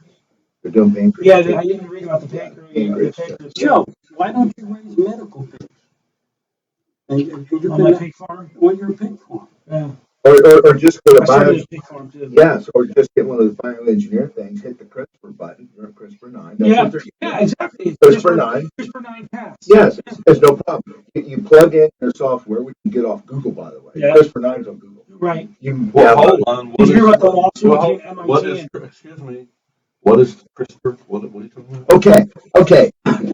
They're doing pancreas. Yeah, too. I didn't read about the pancreas. Pancreas. Joe, why don't you raise medical pigs? And you On my can, pig farm. on your pig farm. Yeah, Or just go to I bio. started a pig farm too. Yes, or just get one of those bioengineer things, hit the CRISPR button, or CRISPR 9. That's Yeah, what they're yeah, exactly. CRISPR 9. CRISPR 9 Cas. Yes, there's no problem. You plug in your software, we can get off Google, by the way. Yeah. CRISPR 9 is on Google. Right. Well, hold on. Did you hear about the lawsuit between MIT what is, and? excuse me, what is CRISPR? What are you talking about? Okay.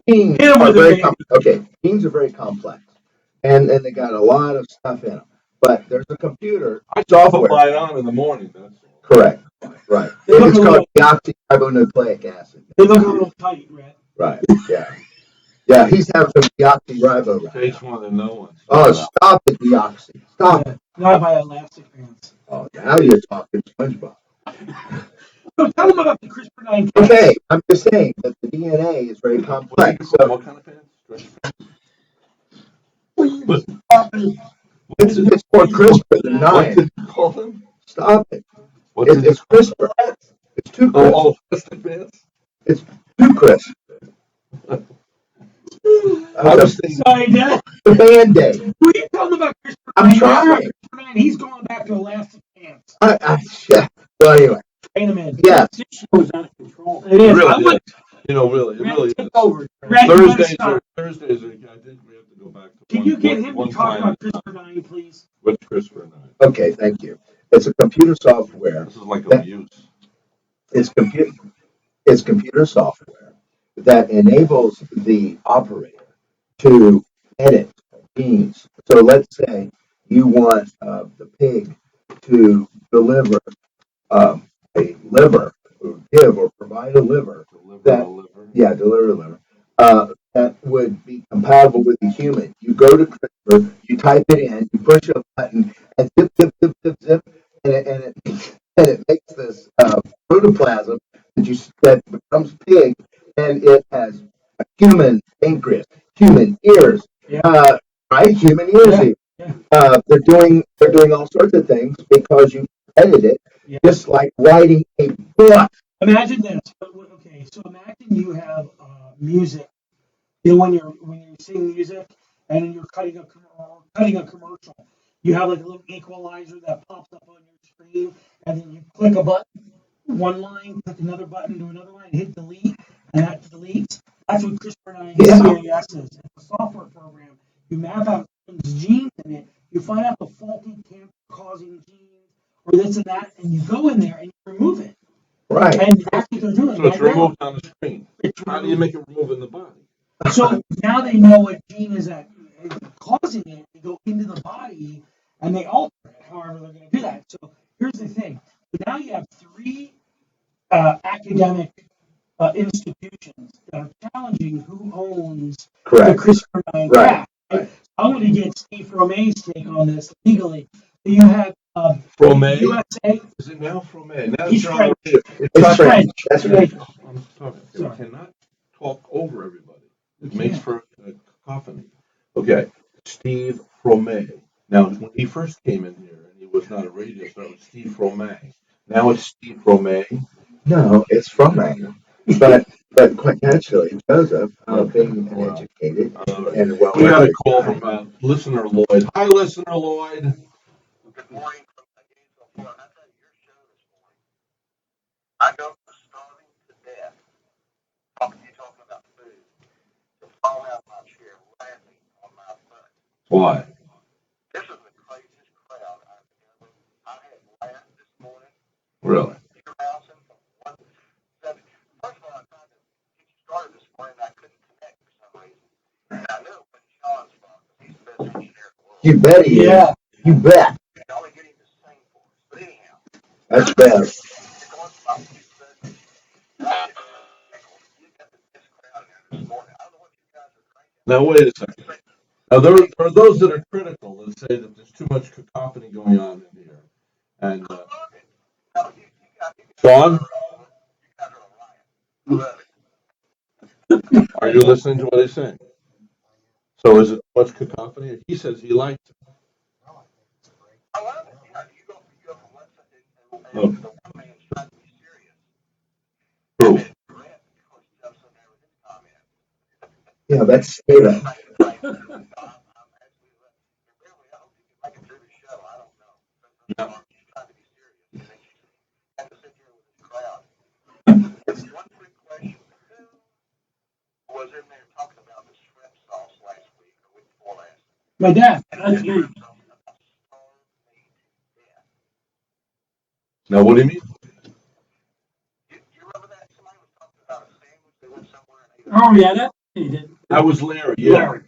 Genes Hit 'em are with it, very baby. Genes are very complex, and they got a lot of stuff in them. But there's a computer I put software. mine on in the morning. That's all. Correct. Right. They look It's a called little- deoxyribonucleic acid. They look a little tight, Rhett. Right. Yeah. Yeah. He's having some deoxyribo right Takes now. one to know one. Oh, stop the deoxy. Stop. Yeah, not by elastic bands. Oh, now you're talking SpongeBob. So tell them about the CRISPR 9 Cas. Okay, I'm just saying that the DNA is very complex. So What kind of pants? Stretch it's more CRISPR than What 9. did you call them? Stop it. What did It's you CRISPR. It's too crisp. Oh, plastic pants? It's too crisp. I was thinking, Sorry, Dad. The Band-Aid. Will you tell them about CRISPR 9? I'm trying. CRISPR 9, he's going back to elastic bands. Yeah. Well, anyway. Train him in. Yeah. This show is out of control. It is. really I would, is. You know, really, it Rhett, really take is. over. Rhett, you better Thursdays stop. I think we have to go back to Can you get him to talk client. about CRISPR 9, please? What's CRISPR 9? Okay, thank you. It's a computer software. This is like that- abuse. It's computer software that enables the operator to edit genes. So let's say you want the pig to deliver a liver, or give or provide a liver. Deliver a liver. Yeah, deliver a liver. That would be compatible with the human. You go to CRISPR, you type it in, you push a button, and zip, zip, zip, zip, zip, and it makes this protoplasm that becomes pig, and it has a human pancreas, human ears, Yeah. right? Human ears. Yeah. Even. They're doing all sorts of things because you edit it, Yeah. just like writing a book. Imagine this. Okay, so imagine you have music. You know, when you sing music and you're cutting a commercial, you have like a little equalizer that pops up on your screen, and then you click a button, one line, click another button to another line, hit delete, and that deletes. That's what CRISPR 9 CAS is. It's a software program. You map out someone's genes in it. You find out the faulty cancer-causing genes or this and that, and you go in there and you remove it. Right. And that's what they're doing. So it's right now. removed on the screen. How do you make it remove in the body? So now they know what gene is causing it. They go into the body and they alter it. However, they're going to do that. So here's the thing. So now you have three academic institutions that are challenging who owns Correct. the CRISPR 9 Right. Right. I want to get Steve Rome's take on this legally. So you have Frome? USA. Is it now Frome? Now He's it's on the French. radio. It's French. French. That's right. I'm sorry. We Sorry. cannot talk over everybody. It We makes can't. for a cacophony. Okay, Steve Frome. Now, when he first came in here, and he was not a radio star, it was Steve Frome. Now it's Steve Frome. No, it's from Magna. But quite naturally, Joseph, being an educated and well We got a call from listener Lloyd. Hi, listener Lloyd. Good morning from Gainesville, Florida. I tell you, your show this morning, I go from starving to death, talking about food, to fall out my chair laughing on my butt. Why? This is the craziest crowd I've ever. I had laughed this morning. Really? Peter Housen from 170. First of all, I tried to get you started this morning, and I couldn't connect for some reason. And I knew it wasn't Sean's fault because he's the best engineer in the world. You bet he is. You bet. Y'all are getting to sing for us. But anyhow, That's better. you're going to Now, wait a second. Now, there are those that are critical that say that there's too much cacophony going on in here. And, Sean, are you listening to what he's saying? So is it too much cacophony? He says he likes it. Oh. Who? Yeah, that's Stephen. My dad. That's me. Now, what do you mean? Oh, yeah, that's me. That was Larry, yeah. Larry.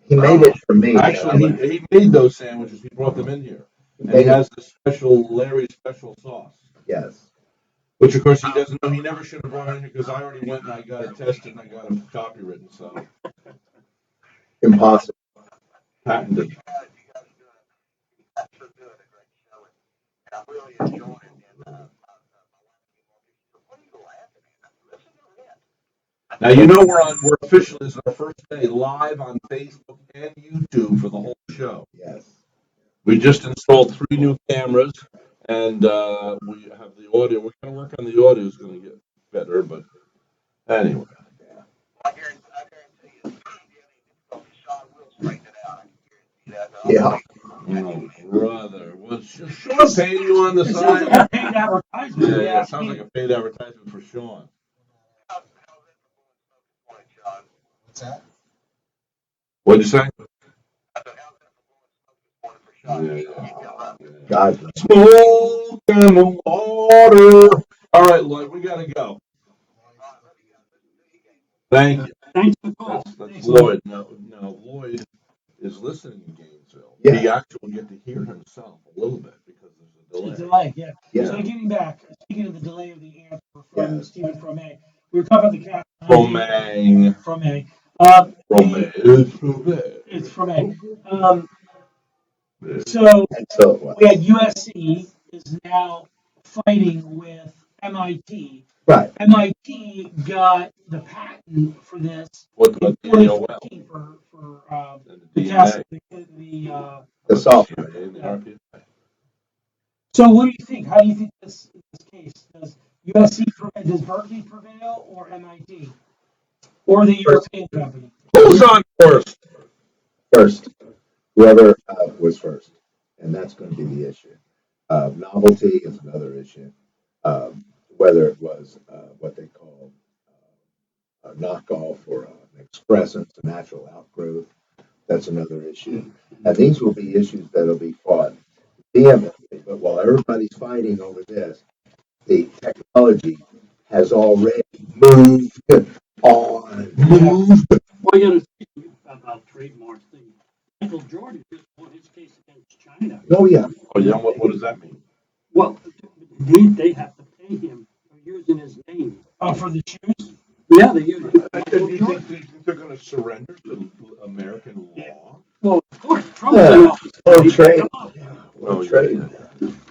He made it for me. Actually, he made those sandwiches. He brought them in here. And he has the special Larry special sauce. Yes. Which, of course, he doesn't know. He never should have brought it in here because I already went and I got it tested and I got it copywritten. So, Impossible. patented. Now, you know we're officially, this is our first day live on Facebook and YouTube for the whole show. Yes. We just installed 3 new cameras and we have the audio. We're going to work on the audio. It's going to get better, but anyway. Yeah. Oh, brother. Was Sean paying you on the It sounds like side? a paid advertisement. Yeah, Yeah. it sounds like a paid advertisement for Sean. What'd you say? Yeah. God. Smoke and the water. All right, Lloyd, we gotta go. Thank you. Thanks for the call. That's Lloyd. No, Lloyd is listening in Gainesville. Yeah. He actually will get to hear himself a little bit because there's a It's a delay. delay, yeah. Yeah. So getting back, speaking of the delay of the answer from Yes. Stephen Fromay, we were talking about the cat. Romang. Fromay. Romang. It's Romang. It's Fromay. So And so it was. we had USC is now fighting with MIT. Right. MIT got the patent for this What in about the AOL? 2014 for And the the test, DNA? The software. And the RPI. So what do you think? How do you think this case does USC does Berkeley prevail or MIT or the European company? Who's on first? First. Whoever was first. And that's going to be the issue. Novelty is another issue. Whether it was what they call a knockoff or an excrescence, a natural outgrowth, that's another issue. And these will be issues that'll be fought vehemently. But while everybody's fighting over this, the technology has already moved on. Moved. Well, you know, speaking about trademarks, Michael Jordan just won his case against China. Oh, yeah. Oh, yeah. What does that mean? Well, they have to pay him for using his name. Oh, for the shoes? Yeah, they use it. Do you think they're going to surrender to American law? Well, of course, Trump Yeah. said, World trade. Oh, Trade.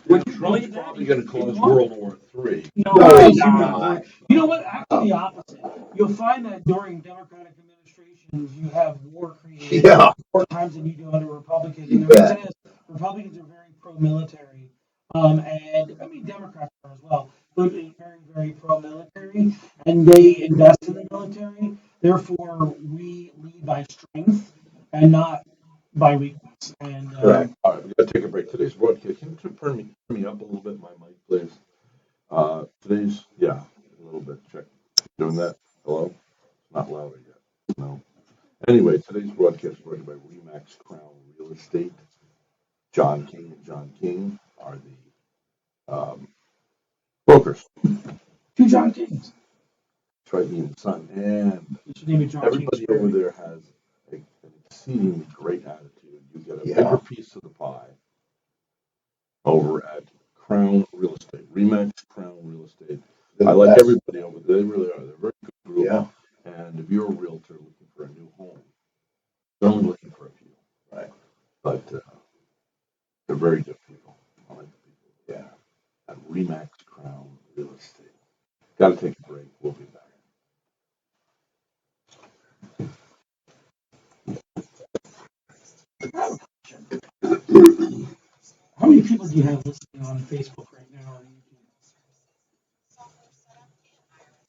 Would you Trump's believe that? probably going to cause World War III. No, No, he's he's not. You know what? Actually, the opposite. You'll find that during Democratic administrations, you have war created Yeah. more times than you do under Republicans. You And the reason bet. is Republicans are very pro-military, and I mean Democrats are as well. But they're very, very pro-military, and they invest in the military. Therefore, we lead by strength and not by weakness. And Correct. All right, we got to take a break. Today's broadcast. Can you turn me up a little bit, my mic, please? Yeah, a little bit. Check. Doing that. Hello? Not louder yet. No. Anyway, today's broadcast is brought to you by Remax Crown Real Estate. John King and John King are the brokers. two John Kings. That's right, me and son. And You should name it John everybody King's over there has an exceedingly great attitude. You get a Yeah. bigger piece of the pie over at Crown Real Estate, Remax Crown Real Estate. I like everybody over there. They really are. They're a very good group. Yeah. And if you're a realtor looking for a new home, They're only looking for a few, Right. but they're very good people. I like the people. Yeah. At Remax Crown Real Estate. Got to take a break. We'll be back. How many people do you have listening on Facebook right now or YouTube?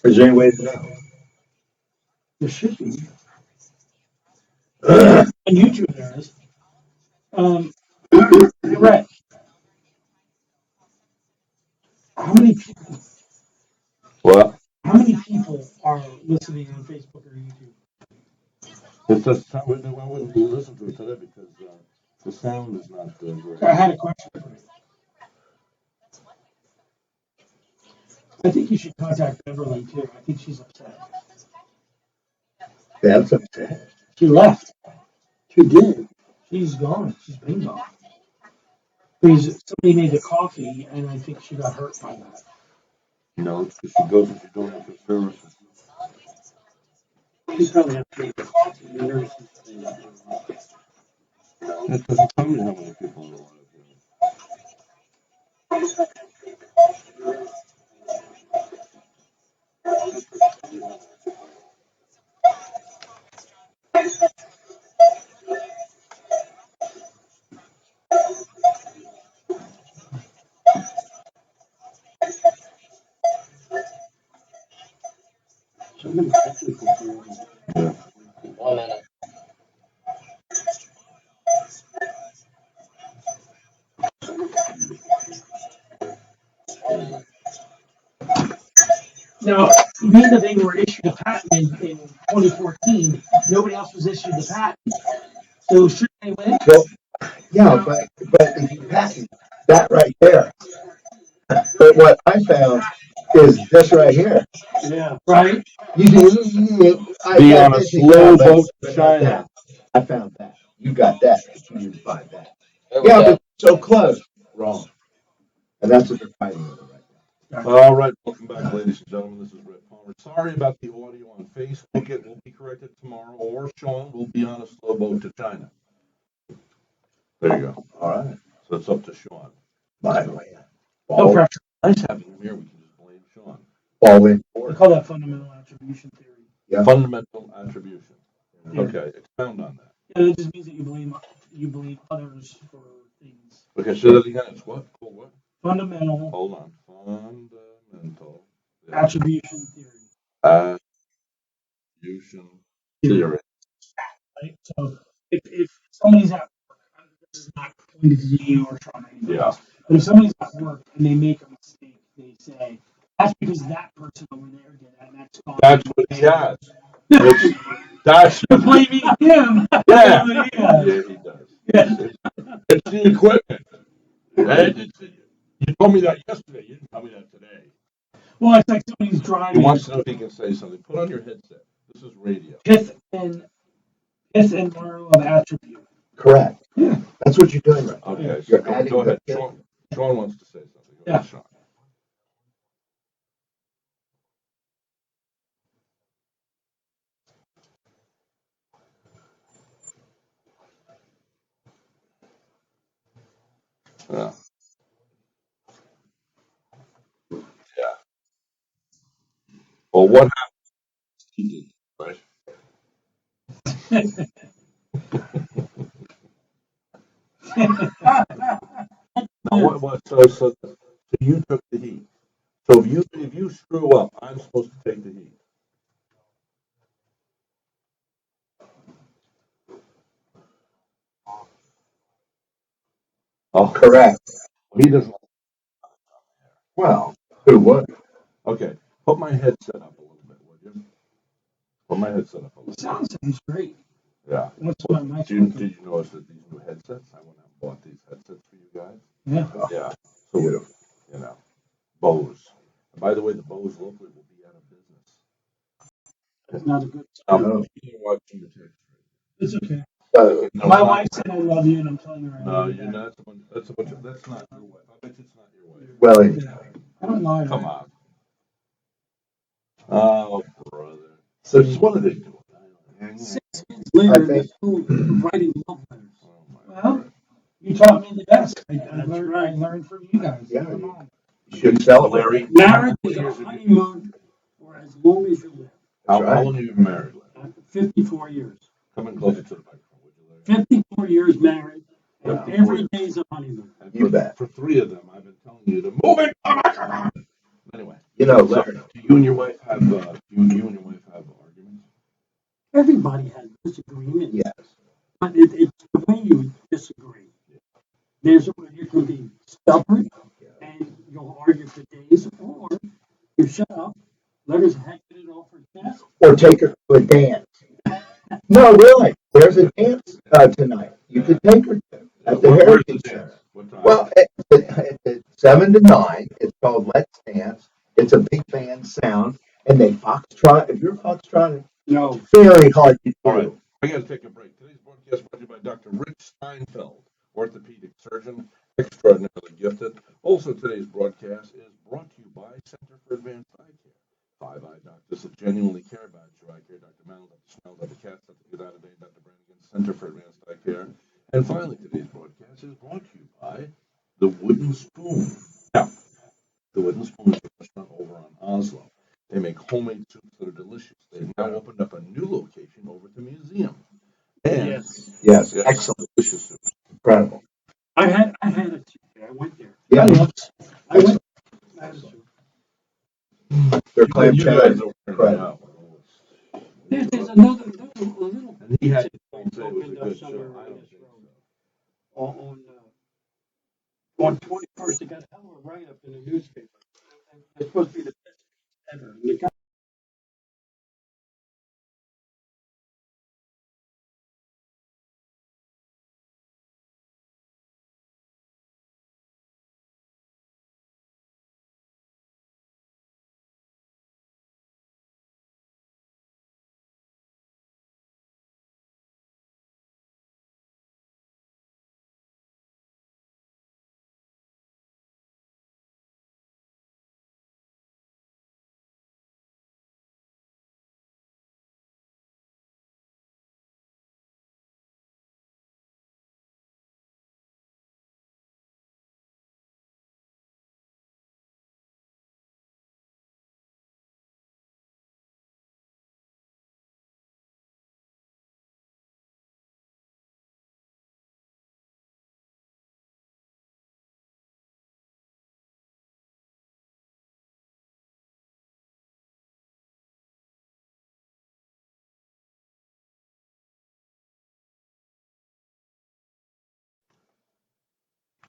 Is there any way to know? There should be. On YouTube there is. Rhett, how many people Well, how many people are listening on Facebook or YouTube? it's just, I wouldn't listen to it today because the sound is not great. So I had a question for you. I think you should contact Beverly too. I think she's upset. That's upset. She left. She did. She's gone. She's been gone. Because somebody made the coffee and I think she got hurt by that. No, it's because she goes and she's doing it for services. She probably had to make the coffee. The nurses. It doesn't tell me how many people in the live. Somebody technical for Yeah. Now, being that they were issued a patent in 2014, nobody else was issued the patent. So should they win? Well, yeah, but if you patent that right there. But what I found is this right here. Yeah. Right? I Be got on a this, slow but boat to not China. that. I found that. You got that, but you didn't find that. Yeah, but so close. Wrong. And that's what they're fighting over right now. All right, welcome back, ladies and gentlemen. This is Rhett Palmer. Sorry about the audio on Facebook. It will be corrected tomorrow, or Sean will be on a slow boat to China. There you go. All right. So it's up to Sean. My So, man. No All, pressure. nice having him here. We can just blame Sean. all in We for it. call that fundamental attribution theory. Yeah. Fundamental attribution. Yeah. Okay, expound on that. Yeah, it just means that you believe others for things. Okay, say that again. It's what? Called what? Fundamental Hold on. Fundamental attribution theory. attribution theory. Right? So if somebody's at work, this is not pointed to you or Sean or anybody Yeah. else, but if somebody's at work and they make a mistake, they say, that's because that person over there did that, and that's gone. That's what he has. That's You're blaming him. Yeah. What he Yeah, has. he does. Yeah. It's the equipment. You told me that yesterday. You didn't tell me that today. Well, it's like somebody's He driving. wants to know if he can say something. Put on your headset. This is radio. Pith and moral of attribute. Correct. Yeah. That's what you're doing right now. Okay, so You're go adding ahead. the- Sean wants to say something. Go Yeah. ahead, Sean. Yeah. Yeah. Well, what happened? He did, right? Now, so you took the heat. So if you screw up, I'm supposed to take the heat. Oh, Correct. he doesn't. Well, who would? Okay, put my headset up a little bit, would you? Put my headset up a little. Sounds great. Yeah. What's my mic? Did you notice that these new headsets? I went out and bought these headsets for you guys. Yeah. Yeah. So Beautiful. you know, Bose. And by the way, the Bose locally will be out of business. That's not a good. No. You're watching the text. It's okay. No, My it's wife said I love you, and I'm telling her I No, love you. you're not. That's a bunch of. That's not your wife. I bet you it's not your wife. Well, anyhow. I don't lie. Come on. Oh, brother. So what are they doing? later in think- school writing love letters. Oh, my Well, word. you taught me the best. I That's learned, right. I learned from you guys. Yeah, Come you- on. You should celebrate. Larry, Marriage how is a many years have you- honeymoon for as long as you live. How That's right. long have you been married, Larry? 54 years. Come in closer to the microphone, would you, Larry? 54 years married, and Wow. every day's a honeymoon. And You for, bet. for 3 of them, I've been telling you to move it. Oh my God. Anyway, You know, so Larry, do you and your wife have you and your wife have arguments? Everybody has disagreements, yes. but it's the way you disagree. You can be stubborn and you'll argue for days, or you shut up, let her heck it off her chest. Or take her to a dance. No, really. There's a dance tonight. You could take her to at the Where's Heritage the dance? Center. What time? Well, at 7 to 9, it's called Let's Dance. It's a big band sound, and they foxtrot. If you're foxtrotting, No. very hard to All right, do. I got to take a break. Today's broadcast brought to you by Dr. Rich Steinfeld, orthopedic surgeon, extraordinarily gifted. Also, today's broadcast is brought to you by Center for Advanced Eye Care. 5 eye doctors that genuinely care about your eye care. Dr. Mel, Dr. Snell, Dr. Katz, Dr. Good-Day, Dr. Brannigan, Center for Advanced Eye Care. And finally, today's broadcast is brought to you by The Wooden Spoon. Now, The Wooden Spoon is a restaurant over on Oslo. They make homemade soups that are delicious. They've now opened up a new location over at the museum. And Yes. Yes, yes, excellent. delicious soups. Incredible. I had it. I went there. Yeah, I went. I had a soup. their You clam guys chowder are is turning incredible. out. There's another a little. And he had place to say it was a opened up good somewhere show. I on don't this think road. so. On 21st, they got a hell of a write up in the newspaper. And it's supposed to be the best ever. And the guy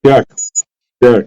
Jack, Jack.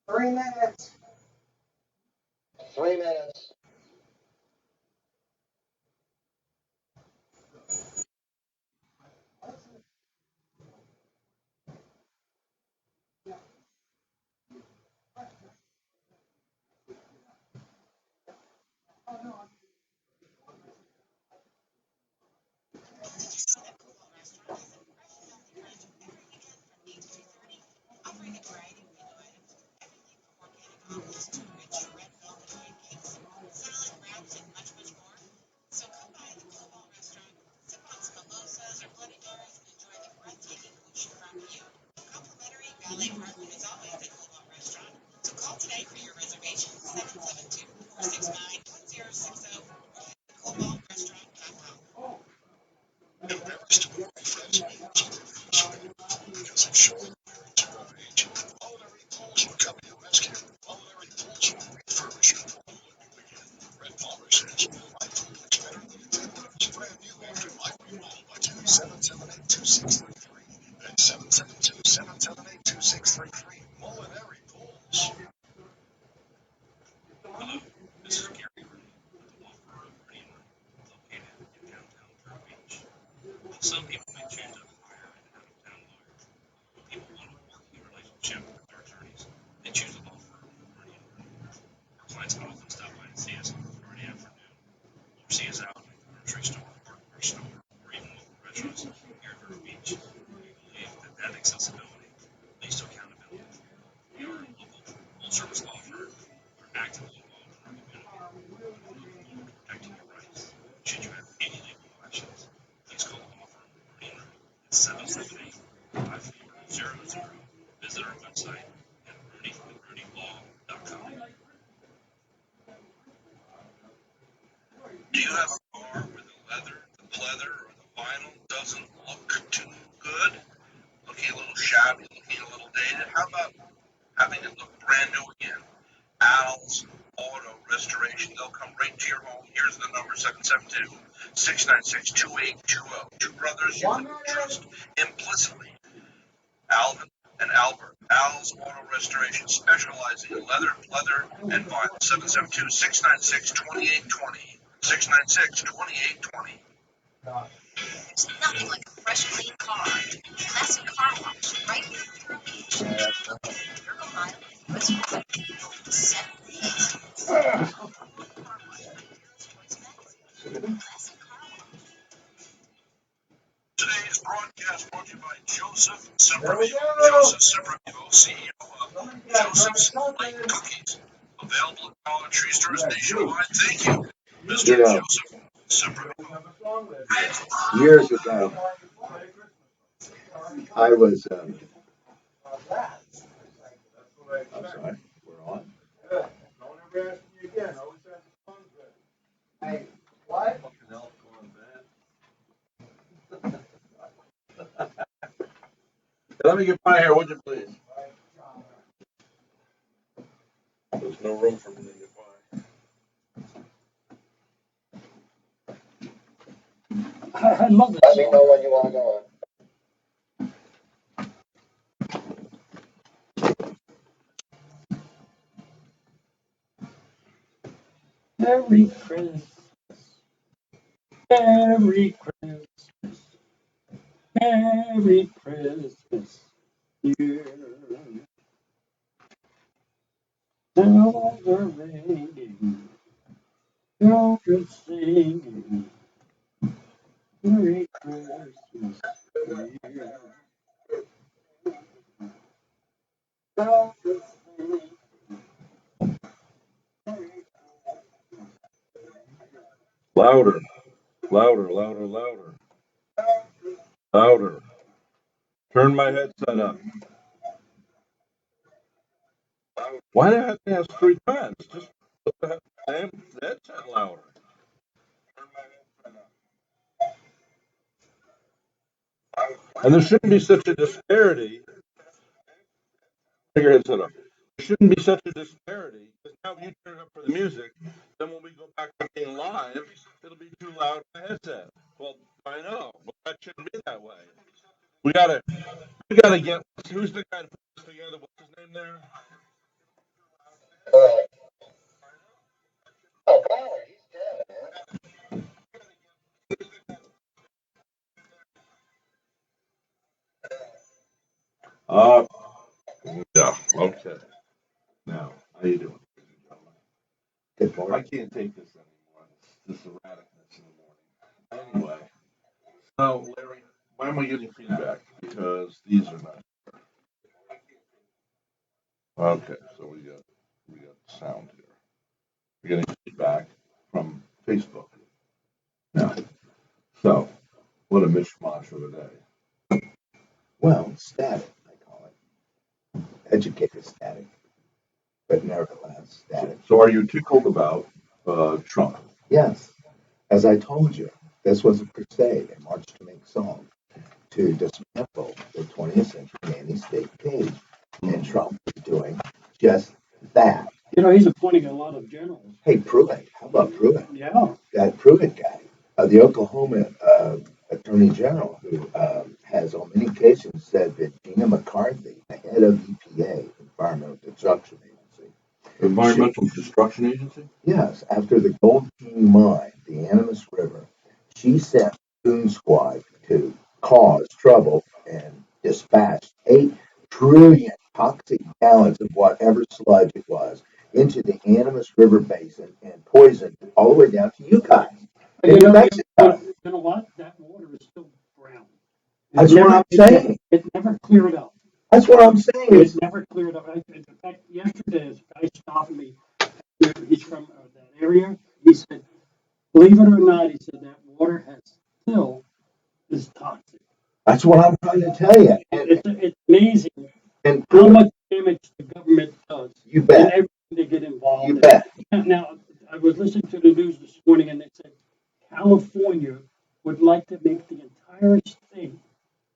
3 minutes. 3 minutes. Do you have a car where the pleather, or the vinyl doesn't look too good? Looking a little shabby, looking a little dated? How about having it look brand new again? Al's Auto Restoration. They'll come right to your home. Here's the number, 772-696-2820. Two brothers you can trust implicitly. Alvin and Albert. Al's Auto Restoration, specializing in leather, pleather, and vinyl. 772-696-2820. 696-2820. There's nothing like a fresh, clean car. Classic car wash right here in Vero Beach. Your Ohio and US road open 7 days. Car wash by Heroes Choice Magazine. Classic car wash. Today's broadcast brought to you by Joseph Sempervivo. Joseph Sempervivo, CEO of Joseph's Late Cookies. Available at Dollar Tree stores nationwide. Thank you, Mr. You know, Joseph Sempervivo. years ago, I was, I'm sorry, we're on. Hey, what? Let me get by here, would you please? There's no room for me to get by. I love Let me it. know when you want to go on. Merry Christmas. Merry Christmas. Merry Christmas, dear. Bells are ringing, children singing, Merry Christmas, dear. Bells are singing, Louder, louder, louder, louder, louder. Turn my headset up. Why do I have to ask 3 times? Just put the damn headset louder. And there shouldn't be such a disparity. Take your headset up. There shouldn't be such a disparity because now if you turn it up for the music, then when we go back to being live, it'll be too loud for the headset. Well, I know, but that shouldn't be that way. We gotta get. Who's the guy that put this together? What's his name there? Uh, yeah. Okay. Now, how you doing? Good I morning. can't take this anymore. This erraticness in the morning. Anyway, so Larry, why am I getting feedback? Because these are not. Okay, so we got sound here. We're getting feedback from Facebook now. So what a mishmash of a day. Well, static, I call it. Educated static, but nevertheless static. So are you tickled about Trump? Yes, as I told you, this was a crusade, a march to make song, to dismantle the 20th century nanny state cage. And Trump is doing just that. You know, he's appointing a lot of generals. Hey, Pruitt, how about Pruitt? Yeah. That Pruitt guy, the Oklahoma attorney general, who has on many occasions said that Gina McCarthy, the head of EPA, Environmental Protection Agency, Environmental Destruction Agency? yes, after the Gold King mine, the Animas River, she sent Goon Squad to cause trouble and dispatched 8 trillion toxic gallons of whatever sludge it was into the Animas River basin and poisoned all the way down to Yukon in New Mexico. You know what? That water is still brown. That's what I'm saying. It never cleared up. That's what I'm saying. It never cleared up. In fact, yesterday, this guy stopped me. He's from that area. He said, believe it or not, he said that water has still is toxic. That's what I'm trying to tell you. It's amazing And how much damage the government does. you And bet. everything they get involved You in. bet. Now, I was listening to the news this morning and they said California would like to make the entire state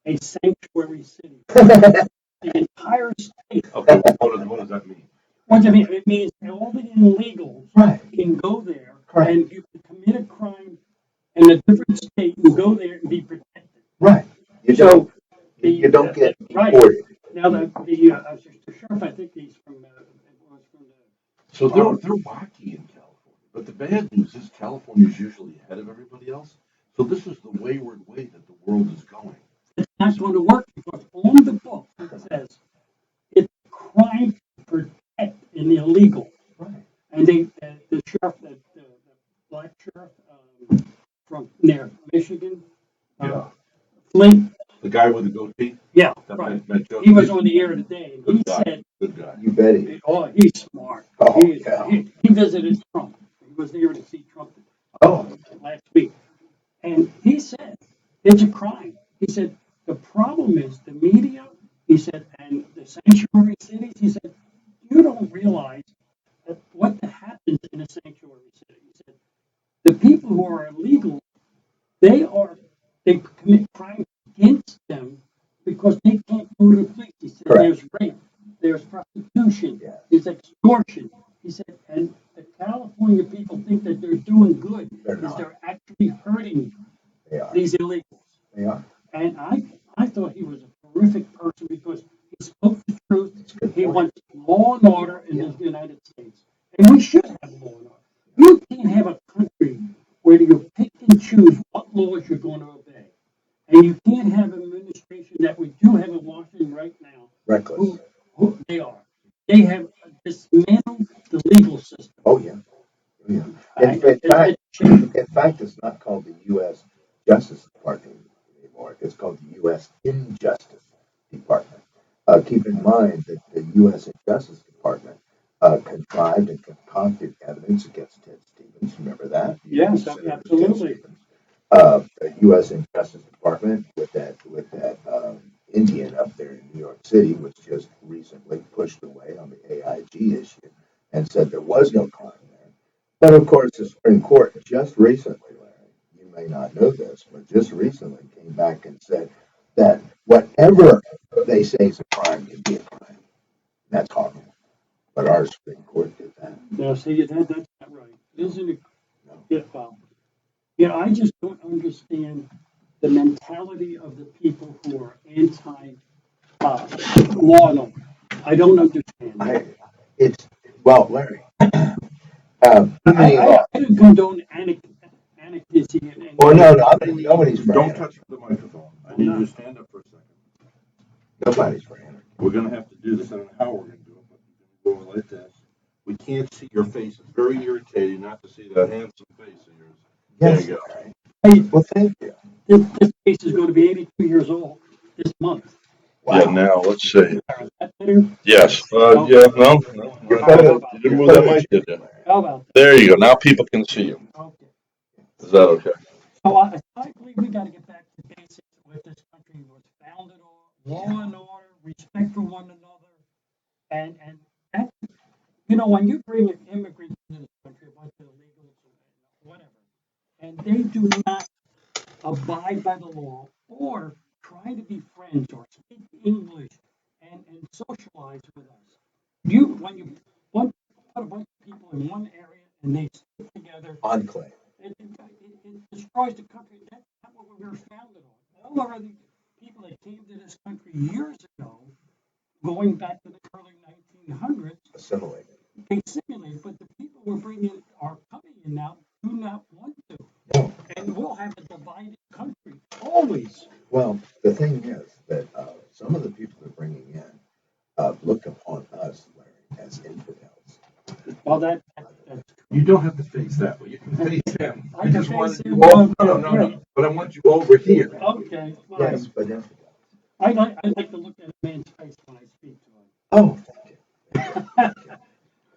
a sanctuary city. The entire state. Okay, what does that mean? What do you mean? It means all the illegals Right. can go there Correct. and you can commit a crime in a different state and go there and be protected. Right. You So you don't get right. deported. Now the sheriff, I think he's from So they're wacky in California. But the bad news is California is usually ahead of everybody else. So this is the wayward way that the world is going. it's not going to work because on the book it says it's a crime to protect an illegal. Right. And the sheriff, the black sheriff from near Michigan, Yeah. Flint. The guy with the goatee? Yeah, That right. met Joe He was Smith? on the air today, and Good he guy. said, Good guy. You bet he. "Oh, he's smart. Oh, yeah. He visited Trump. He was there to see Trump Oh. last week, and he said it's a crime. He said the problem is the media. He said and the sanctuary cities. He said you don't realize that what happens in a sanctuary city. He said the people who are illegal, they commit crimes against them because they can't go to the police. He said Correct. there's rape, there's prostitution, Yes. there's extortion. He said, and the California people think that they're doing good They're because not. they're actually hurting They are. these illegals. They are. And I thought he was a terrific person because he spoke the truth. Good He point. wants law and order in Yeah. the United States. And we should have law and order. You can't have a country where you pick and choose what laws you're going to obey. And you can't have a nation that we do have in Washington right now, Reckless. who they are. They have dismantled the legal system. Oh, yeah. Oh, yeah. In fact, it's not called the U.S. Justice Department anymore. It's called the U.S. Injustice Department. Keep in mind that the U.S. Justice Department contrived and concocted evidence against Ted Stevens. Remember that? Yes, Senator Ted absolutely. Stevens. The U.S. Justice Department with that Indian up there in New York City, which just recently pushed away on the AIG issue and said there was no crime there. But of course, the Supreme Court just recently, Larry, you may not know this, but just recently came back and said that whatever they say is a crime can be a crime. That's horrible. But our Supreme Court did that. Now, see, that's not right. Isn't it? No. Yeah, well, I just don't understand the mentality of the people who are anti law and order. I don't understand. Larry, too many laws. I don't condone anarchy and Well, no, nobody's for Don't anarchy. touch the microphone. I need you to stand up for a second. Nobody's for anarchy. We're gonna have to do this. I don't know how we're gonna do it, but we're gonna go like this. We can't see your face. It's very irritating not to see that handsome face of yours. There you go. Hey, Well, thank you. this case is going to be 82 years old this month. Yeah, now, let's see. Is that better? Yes, no. You're You didn't move that much, did you? How about that? There you go. Now people can see you. Okay. Is that okay? So I believe we got to get back to basics of what this country was founded on: law and order, respect for one another, and that, when you bring an immigrant into this country, a bunch of illegals, whatever, and they do not abide by the law or try to be friends or speak English and socialize with us. When you put a bunch of people in one area and they stick together, Enclave. it destroys the country. That's not what we were founded on. All our other people that came to this country years ago, going back to the early 1900s, Assimilated. they simulated, but the people we're bringing are coming in now do not want to. No. And we'll have a divided country, always. Well, the thing is that some of the people they're bringing in look upon us, Larry, as infidels. Well, that's You don't have to face that way. You can face him. I I can just face wanted him. you over. No. But I want you over here. okay. Fine. Yes, but infidels. I like to look at a man's face when I speak to him. Oh, thank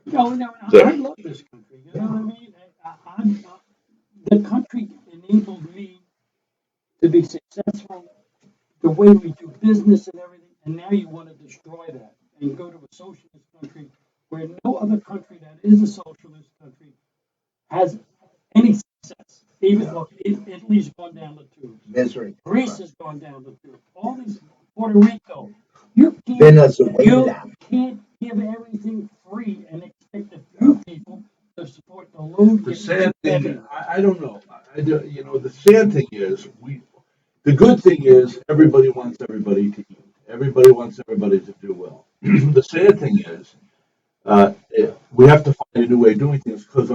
you. I love this country. You know what I mean? The country enabled me to be successful, the way we do business and everything, and now you want to destroy that and go to a socialist country where no other country that is a socialist country has any success. Even look, Italy's gone down the tubes. Misery. Greece has gone down the tubes. All these Puerto Rico. You Venezuela. can't give everything free and expect a few people to support the load. The sad thing, I don't know. The sad thing is, the good thing is, everybody wants everybody to eat. Everybody wants everybody to do well. The sad thing is, we have to find a new way of doing things because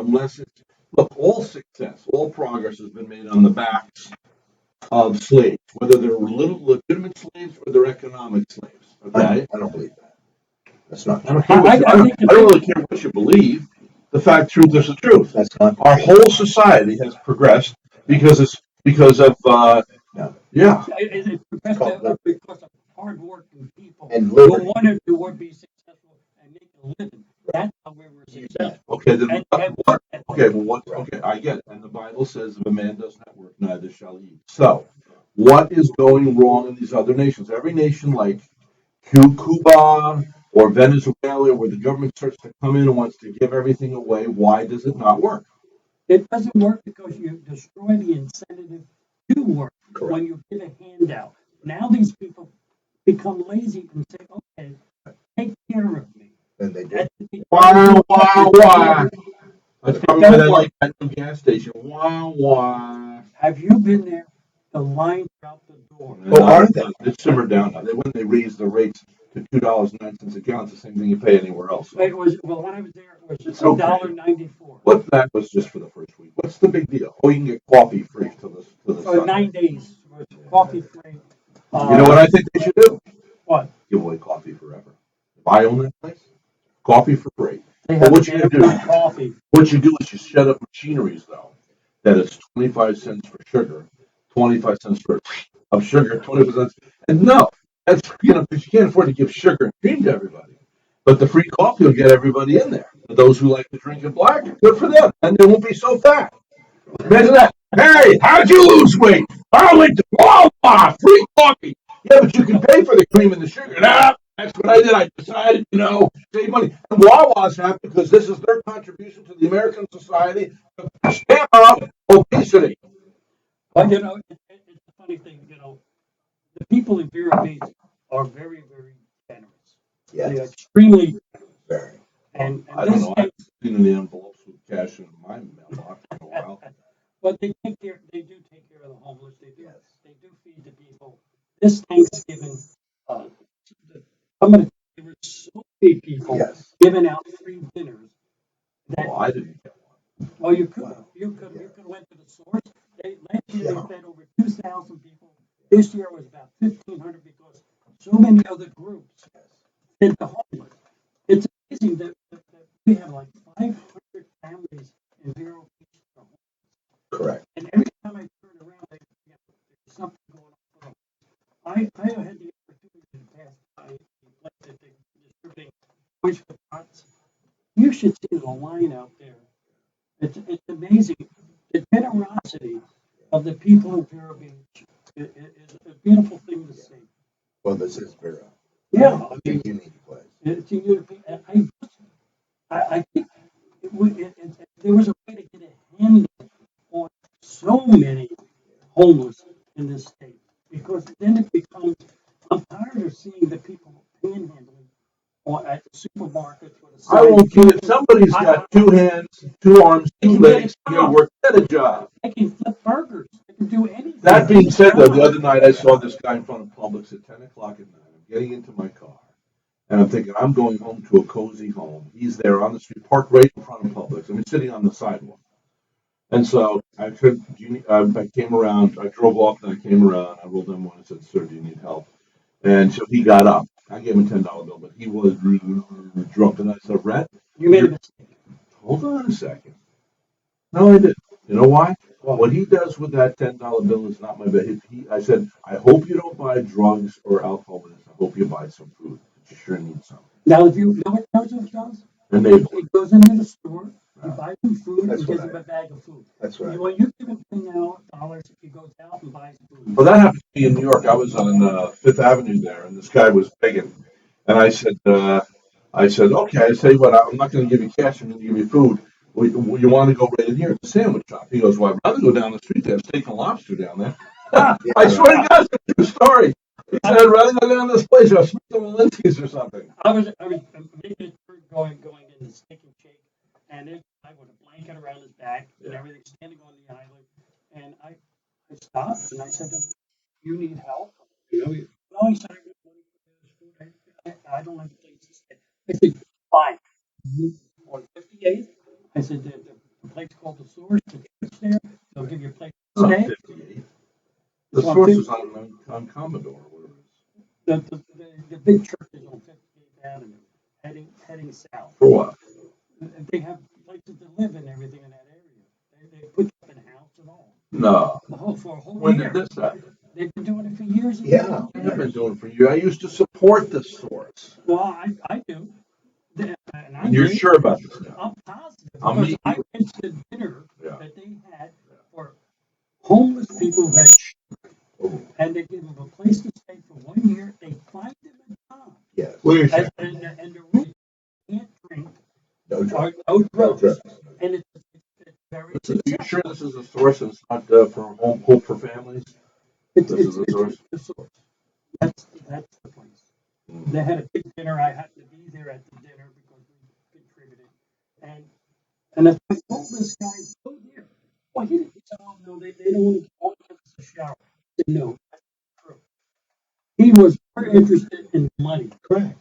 all success, all progress has been made on the backs of slaves, whether they're legitimate slaves or they're economic slaves. Okay? I don't believe that. That's not I don't, true. care I don't really care what you believe. The fact, truth is the truth. That's not Our whole society has progressed because of no. Yeah. It's because of hardworking people And who liberty. wanted to be successful and make a living. That's how we were successful. Okay, then what? Okay, well, Right. okay, I get it. And the Bible says, if a man does not work, neither shall he eat. So, what is going wrong in these other nations? Every nation like Cuba or Venezuela, where the government starts to come in and wants to give everything away, why does it not work? It doesn't work because you destroy the incentive to work. Correct. When you give a handout. Now these people become lazy and say, okay, take care of me. And they do. Why? That's probably why they like that new gas station. Why? Have you been there? The lines out the door. Oh, are they? It's simmered down now. When they raised the rates to $2.09 a gallon, it's the same thing you pay anywhere else. When I was there, it was It's okay. $1.94. What that was just for the first week. What's the big deal? Oh, you can get coffee free till this For 9 days, it was coffee free. You know what I think they should do? What? Give away coffee forever. If I own that place, coffee for free. They But have what you damn do, good coffee. what you do is you set up machineries though, that it's 25 cents for sugar, 25 cents for of sugar, 25 cents. And no, that's, because you can't afford to give sugar and cream to everybody. But the free coffee will get everybody in there. For those who like to drink it black, good for them. And they won't be so fat. Imagine that. Hey, how'd you lose weight? I went to Wawa, free coffee. Yeah, but you can pay for the cream and the sugar. Nah, that's what I did. I decided, save money. And Wawa's happy because this is their contribution to the American society to stamp out obesity. But it's a funny thing, the people in Vero Beach are very, very generous. They're Yes, extremely, very. and I don't this know. I thing, haven't seen any envelopes with cash in my mailbox in a while. but they do take care of the homeless. Yes. They do feed the people. This Thanksgiving, uh, there were so many people Yes. giving out free dinners that, Well, I didn't get one. oh, you could have, Wow. you could have went to the source. Last year Yeah. they fed over 2,000 people. This year was about 1,500 because so many other groups fed the homeless. It's amazing that we have like 500 families in Vero Beach. Correct. And every time I turn around, there's something going on. I had the opportunity to pass by a place that they're distributing oyster pots. You should see the line out there. It's amazing. The generosity of the people of Vero Beach is a beautiful thing to see. Well, this is Vera. Yeah, I It's a mean, unique place. it's a beautiful. I think there was a way to get a handle on so many homeless in this state because then it becomes. I'm tired of seeing the people panhandling or at the supermarkets with a I sign. won't kid if somebody's got two hands, two arms, They two can get a legs, get job. work, get a job. They can flip burgers. They can do anything. That being said, though, the other night I saw this guy in front of Publix at 10 o'clock at night. I'm getting into my car. And I'm thinking, I'm going home to a cozy home. He's there on the street, parked right in front of Publix. I mean, sitting on the sidewalk. And so I said, I came around, I drove off and I came around. I rolled him one and said, sir, do you need help? And so he got up. I gave him a $10 bill, but he was drunk. And I said, Rhett, You made a mistake. hold on a second. No, I didn't. You know why? Well, What he does with that $10 bill is not my bet. I said, I hope you don't buy drugs or alcohol with this. I hope you buy some food. You sure need something. now, if you know what Joseph does, And they, he goes into the store, he buys some food, That's and gives right. him a bag of food. That's right. When you give him $10, he goes out and buys food. well, that happened to me in New York. I was on Fifth Avenue there, and this guy was begging, and I said, okay. I say, what? I'm not going to give you cash. I'm going to give you food. You want to go right in here? It's a sandwich shop. He goes, well, I'd rather go down the street. They have steak and lobster down there. Ah, Yeah, I swear right. to God, it's a true story. He said, I'd rather go down this place or Smith and Walensky's or something. I was making a turn going in the stick and shake, and this guy with a blanket around his back and Yeah. everything, standing on the island, and I stopped and I said to him, "You need help?" No, he said, "I got money for this food. I don't have a place to stay." I said, "Fine." On 58th, I said, the place called the Source, the church there, they'll give you a place to Not stay. 58. The It's on source 50 is on Commodore or whatever it is. the big church is on 58th Avenue, heading south. For what? And they have places to live and everything in that area. They put you up in a house and all. No. For a whole When year. did this happen? They've been doing it for years and Yeah. years. I've been doing it for you. I used to support the source. Well, I do. And I And you're did. sure about this now? I'm positive. I'll Because meet I you. went to the dinner Yeah. that they had for homeless people who had Oh, and they give them a place to stay for 1 year. They find them a job. yes. Wait a And, second. and the rule can't drink No or drugs. no No drugs. drugs. And it's very Are you successful. sure this is a source and it's not for Hope for Families? It's, This it's, is the it's source? the source. That's the place. They had a big dinner. I happened to be there at the dinner because we contributed. And as I told this guy, go there. Well, he said, oh, no, they don't want to give us a shower. I said, no, that's not true. He was more interested in money. Correct.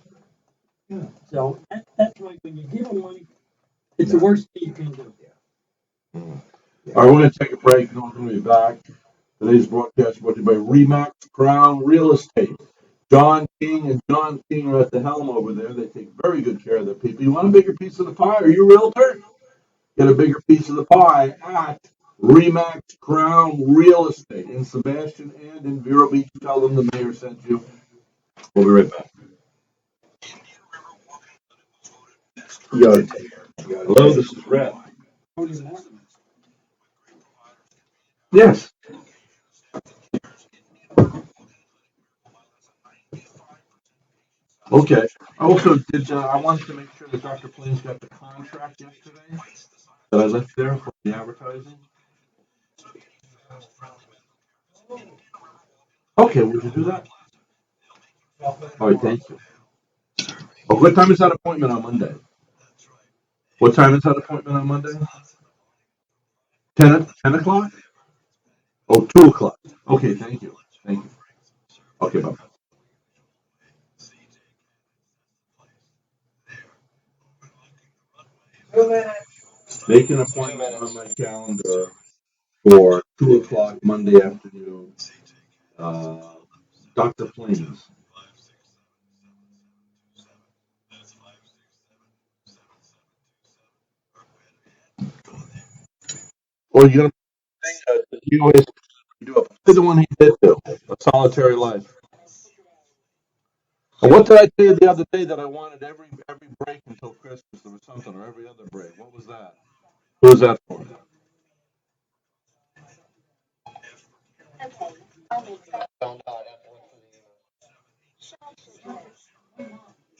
Yeah. So that's why when you give him money, it's the worst thing you can do. All right, we're going to take a break and we're going to be back. Today's broadcast brought to you by Remax Crown Real Estate. John King and John King are at the helm over there. They take very good care of their people. You want a bigger piece of the pie? Are you a realtor? Get a bigger piece of the pie at Remax Crown Real Estate in Sebastian and in Vero Beach. Tell them the mayor sent you. We'll be right back. You ought to take her. Hello, this is Rhett. What is that? Yes. Okay. Also, did I wanted to make sure that Dr. Plains got the contract yesterday that I left there for the advertising? Okay, would you do that? All right, thank you. Oh, what time is that appointment on Monday? What time is that appointment on Monday? 10 o'clock? Oh, 2 o'clock. Okay, thank you. Thank you. Okay, bye. Make an appointment on my calendar for 2 o'clock Monday afternoon. Dr. Plains. Or you're gonna you always do the one he did do, a solitary life. And what did I tell you the other day that I wanted every break until Christmas? There was something, or every other break. What was that? Who was that for?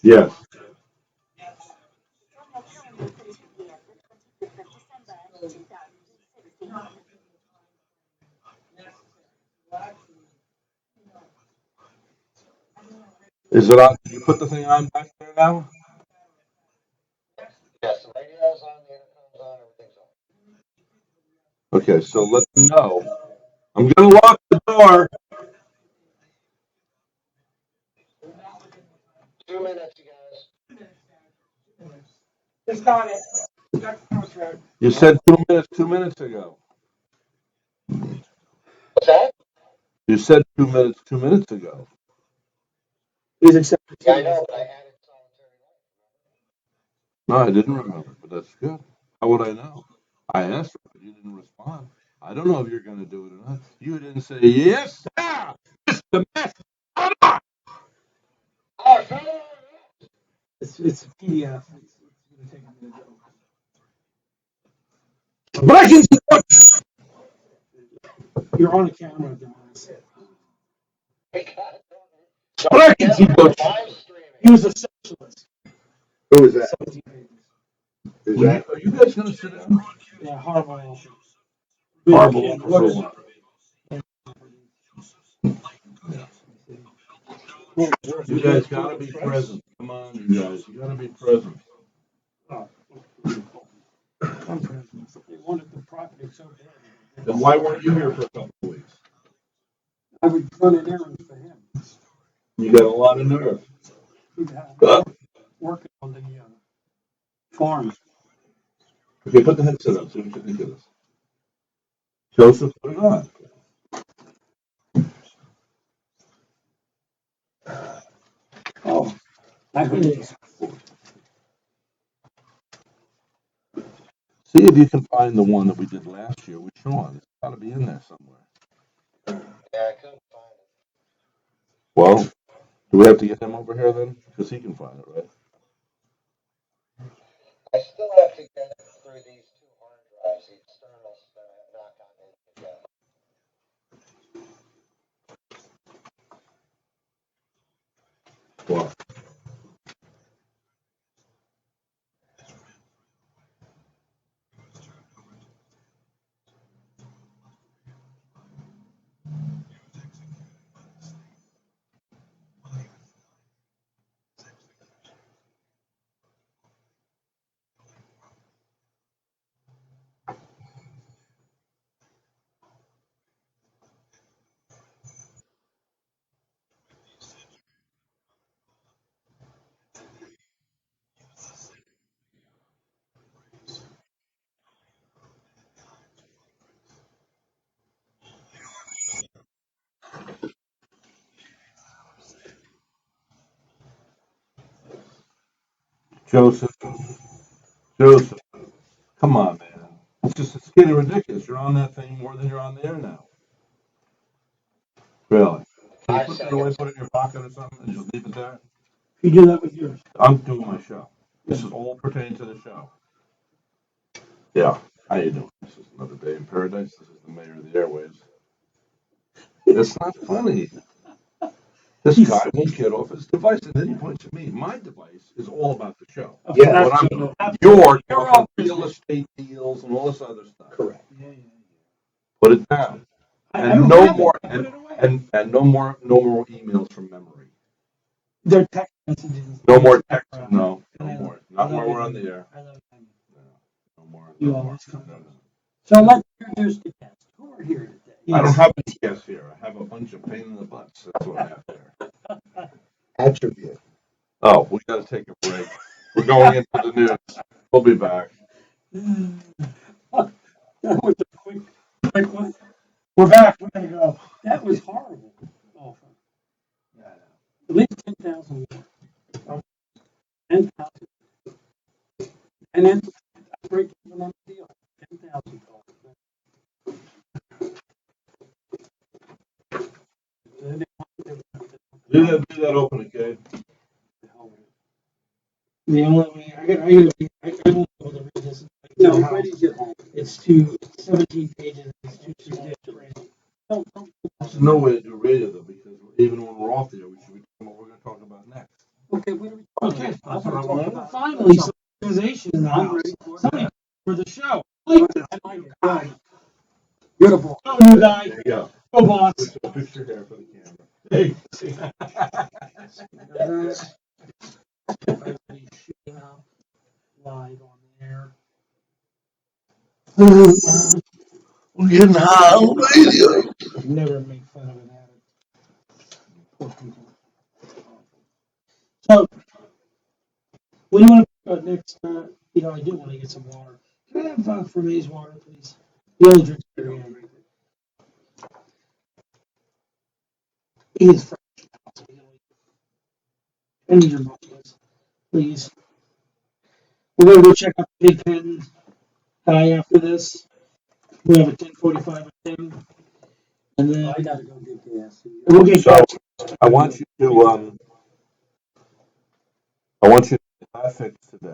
Yes. Is it on? Did you put the thing on back there now? Yes, the radio's on, the intercom's on, everything's on. Okay, so let them know. I'm gonna lock the door. 2 minutes, you guys. Just got it. Got the contract. You said 2 minutes 2 minutes ago. What's that? You said 2 minutes 2 minutes ago. Please accept. Yeah, I know, but I added solitary life. No, I didn't remember, but that's good. How would I know? I asked her, but you didn't respond. I don't know if you're gonna do it or not. You didn't say yes, sir, Mr. Master. Oh, sure. It's a PDF. It's gonna take a minute. Breaking You're on a camera, Dennis. We got it. breaking Live streaming. He was a socialist. Who is that? 17 pages. Who's that? Are you guys gonna sit down? Yeah, horrible. Horrible Kid, for what so is- long. You guys gotta be present. Come on, you guys. You gotta be present. I'm president. They wanted the property so bad. Then why weren't you here for a couple of weeks? I would run an errand for him. You got a lot of nerve. He'd have Uh, working on the farm. Okay, put the headset up. See what you think of this. Joseph, put it on. Oh, I heard it. See if you can find the one that we did last year with Sean. It's gotta be in there somewhere. Yeah, I couldn't find it. Well, do we have to get him over here then? Because he can find it, right? I still have to get through these 2 hard drives, the externals that I have not gotten into yet. Well, Joseph, Joseph, come on, man. It's getting ridiculous. You're on that thing more than you're on there now. Really? Can you put it away, put it in your pocket or something, and just leave it there? You do that with yours. I'm doing my show. This is all pertaining to the show. Yeah. How you doing? This is another day in paradise. This is the mayor of the airwaves. It's not funny. This guy won't get off his device, and then he points at me. My device is all about the show. Yeah. What I'm doing. You're talking real estate deals and all this other stuff. Correct. Yeah, yeah. Put it down. I And don't no have it. more, I put it away. and no more emails from memory. They're text messages. No more text. No And I more. love- Not I while love we're it. on the air. I love it. No more. You No more. always come. No, no. So let's introduce the guests. Who are here today? I don't have any guests here. I have a bunch of pain in the butts. That's what I have there. Attribute. Oh, we got to take a break. We're going into the news. We'll be back. That was a quick one. We're back. We're gonna go. That was horrible. Awful. Yeah, At least 10,000. 10,000. And then I break even on the deal. 10,000. do that open, okay? The only way I won't be able to read this. No, where did you get home? It's 17 pages. It's too ridiculous. There's no way to do radio though, because even when we're off there, we should be talking about what we're going to talk about next. Okay, what are we talking Okay, about? that's what I talk want. about. Finally, some organization in the I'm house. ready for Somebody it. for the show. I like it. Good. You're the boss. Go, new guy. There you go. Go, boss. Push your hair for the camera. Hey. Everybody's shooting up live on the air. We're getting hot on radio. Never make fun of an addict. Poor people. So, what do you want to next? I do want to get some water. Can I have from A's water, please? The only drink here. He is fresh. I need your bottles, please. We're gonna go check out the Big Ten guy after this. We have a 10:45 with him, and then I gotta go get gas. we'll get. So, I want you to have fixed today,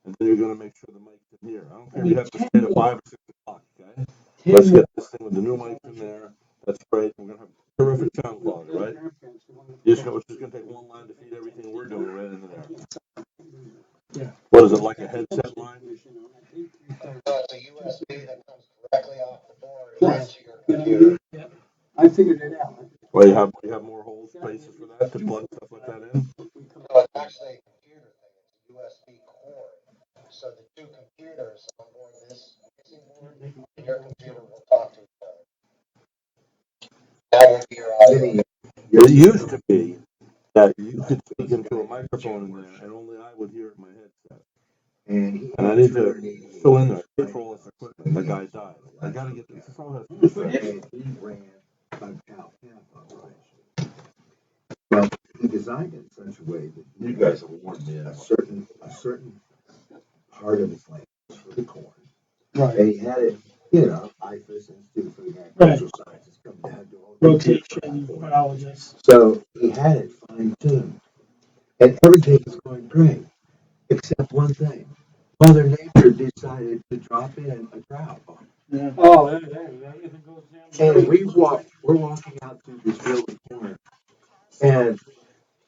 and then you're going to make sure the mic's in here. I don't care if you have to stay to 5 or 6 o'clock, okay? Let's get this thing with the new mic in there. That's great. We're going to have terrific sound quality, right? It's just going to take one line to feed everything we're doing right into there. Yeah. What is it, like a headset line? It's a USB that comes directly off the board Yes. into your computer. I figured it out. Well, you have more hole spaces for that to plug stuff like that in? So it's actually a computer thing. It's a USB cord. So the two computers on board this mixing board and your computer will talk to each other. That will be your audio. It used to be that you could speak into a microphone in there, and only I would hear it in my headset. And And I need to fill in there, pay for all this equipment. The guy died. I got to get this. All has to be fixed. and he ran a cow calf operation. But he designed it in such a way that You guys have warned me. a certain part of his land was for the corn. Right. And he had it, IFAS, Institute for the Agricultural Sciences, come down to all the Rotation biologist. So he had it fine tuned. And everything was going great, except one thing. Mother Nature decided to drop in a drought. Yeah. Oh, if it goes down. And we're walking out through this field of corn, and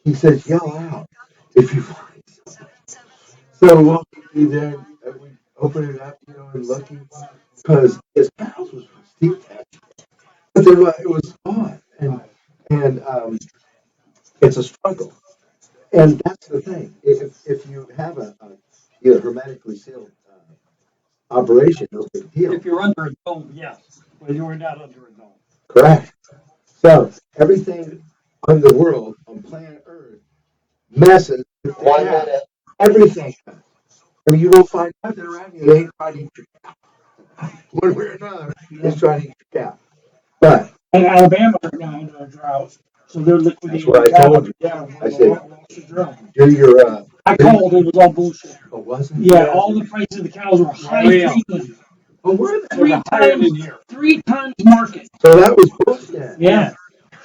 he says, yell out if you find something. So we're walking through there, and we open it up, and looking, because his house was steep, but it was gone. And it's a struggle. And that's the thing. If you have a hermetically sealed operation, no big deal. If you're under a dome, yes, but you're not under a dome. Correct. So everything on the world, on planet Earth, messes with the 1 cow. minute. Everything does. I mean, you won't find nothing around you that ain't trying to eat your cow. One way or another, it's trying to eat your cow. But And Alabama right now under a drought, so they're liquidating. That's what I told you. Yeah, I said, drought. do your I called, it was all bullshit. Oh, wasn't? Yeah, all the prices of the cows were high Yeah. premium. Oh, were they? Three higher times, than here. 3 times market. So that was bullshit. Yeah.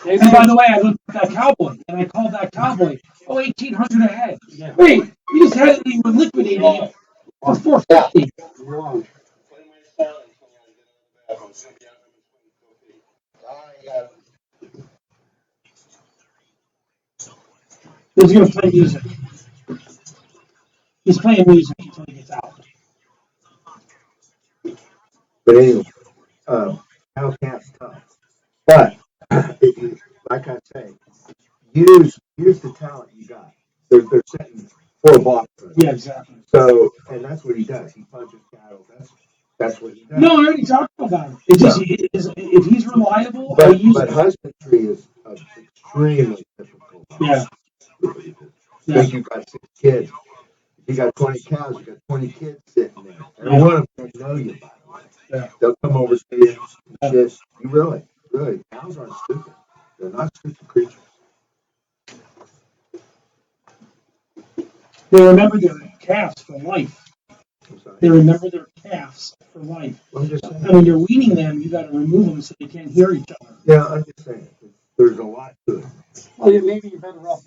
They And by said- the way, I looked at that cowboy, and I called that cowboy, 1,800 a head. Yeah. Wait, you just had it, you were liquidating it for 450. Wrong. He's gonna play music. He's playing music until he gets out. But anyway, cow calf's tough. But if you, like I say, use the talent you got. They're setting 4 boxes. Yeah, exactly. So, and that's what he does. He punches cattle. That's what he does. No, I already talked about it. It just if he's reliable, I use But it. husbandry is extremely difficult. Yeah. Think you've got 6 kids. You got 20 cows. You got 20 kids sitting there. Every one of them know you, by the way. Yeah. They'll come over to you. Just you really. Cows aren't stupid. They're not stupid creatures. They remember their calves for life. I'm sorry. They remember their calves for life. I'm just saying. And when you're weaning them, you got to remove them so they can't hear each other. Yeah, I'm just saying. There's a lot to it. Well, maybe you're better off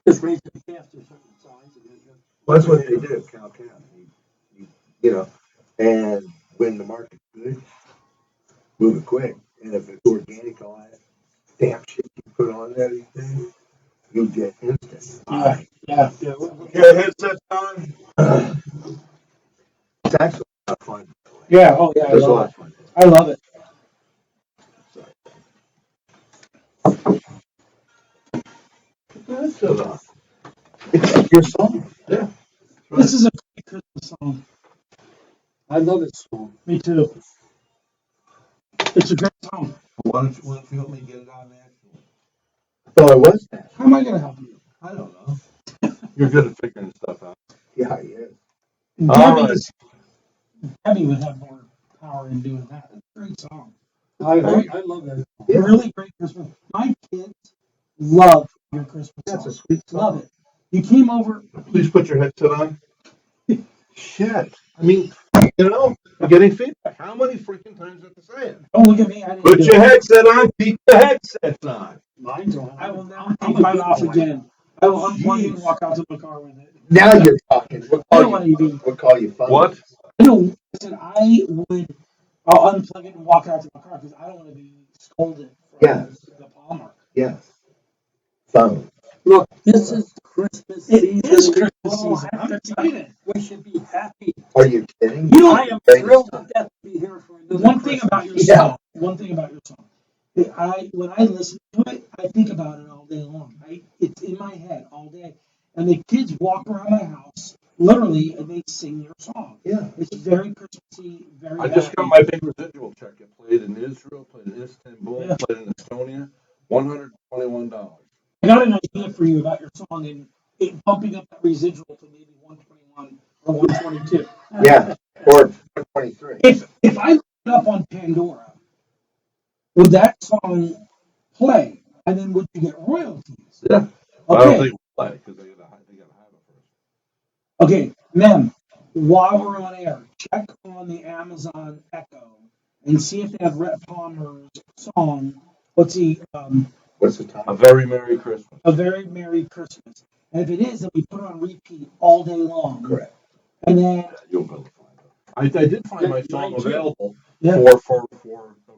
just raising the calf to a certain size. Well, that's what they do, cow. You know, and when the market's good, move it quick. And if it's organic, all that damn shit you put on there these days, you get instant. Yeah. Yeah, headset on. It's actually a lot of fun. Yeah. Oh, yeah. There's a lot of fun. I love it. It's your song. Yeah. This is a great Christmas song. I love it song. Me too. It's a great song. Why don't you help me get it on nationally? Oh, it was that. How am I going to help you? I don't know. You're good at figuring stuff out. Yeah, he is. All Debbie would have more power in doing that. It's a great song. I love that. Yeah. Really great Christmas. My kids love your Christmas That's a song. sweet song. Love it. You came over. Please put your headset on. Shit. I mean, I'm getting feedback. How many freaking times do I have to say it? Don't look at me. I didn't Put do your it. headset on. Keep the headsets on. Mine's on. I will never take mine off again. I will unplug it and walk out to the car with it. Now you're talking. I don't want to be. We'll call you fun. What? I don't. Listen, I'll unplug it and walk out to my car because I don't want to be scolded from Yes. the Palmer. Yes. Phone. Look, this is Christmas season. It is We Christmas all season. have I'm to excited. We should be happy. Are you kidding? You know, I am thrilled to death to be here for another One thing Christmas. about your Yeah. song. One thing about your song. When I listen to it, I think about it all day long. It's in my head all day. And the kids walk around my house, literally, and they sing your song. Yeah. It's very Christmassy, very I just got happy. my big residual check. It played in Israel, played in Istanbul, Yeah. played in Estonia. $121. I got an idea for you about your song and it bumping up that residual to maybe 121 or 122. Yeah. Or 123. If I look it up on Pandora, would that song play? And then would you get royalties? Yeah. I don't Okay. think we'll play because they gotta have it first. Okay, Mem, while we're on air, check on the Amazon Echo and see if they have Rhett Palmer's song. What's What's the time? A very Merry Christmas. A Very Merry Christmas. And if it is, then we put it on repeat all day long. Correct. And then, Yeah, you'll be able to find it. I did find my song Mine too. available yeah, for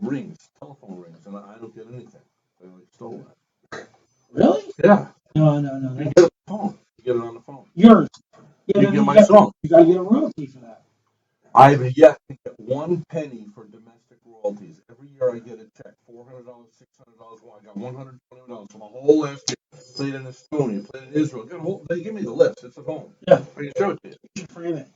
rings, telephone rings, and I don't get anything. They stole it. really? Yeah. No. You get a phone. You get it on the phone. Yours. Yeah, You then get my song. You gotta get a royalty for that. I've yet to get 1 penny for domestic royalties. Every year I get a check, $400, $600. Well, I got $120 for the whole last year. Played in Estonia, played in Israel. They give me the list. It's at home. Yeah. I can show it to you. You should frame it.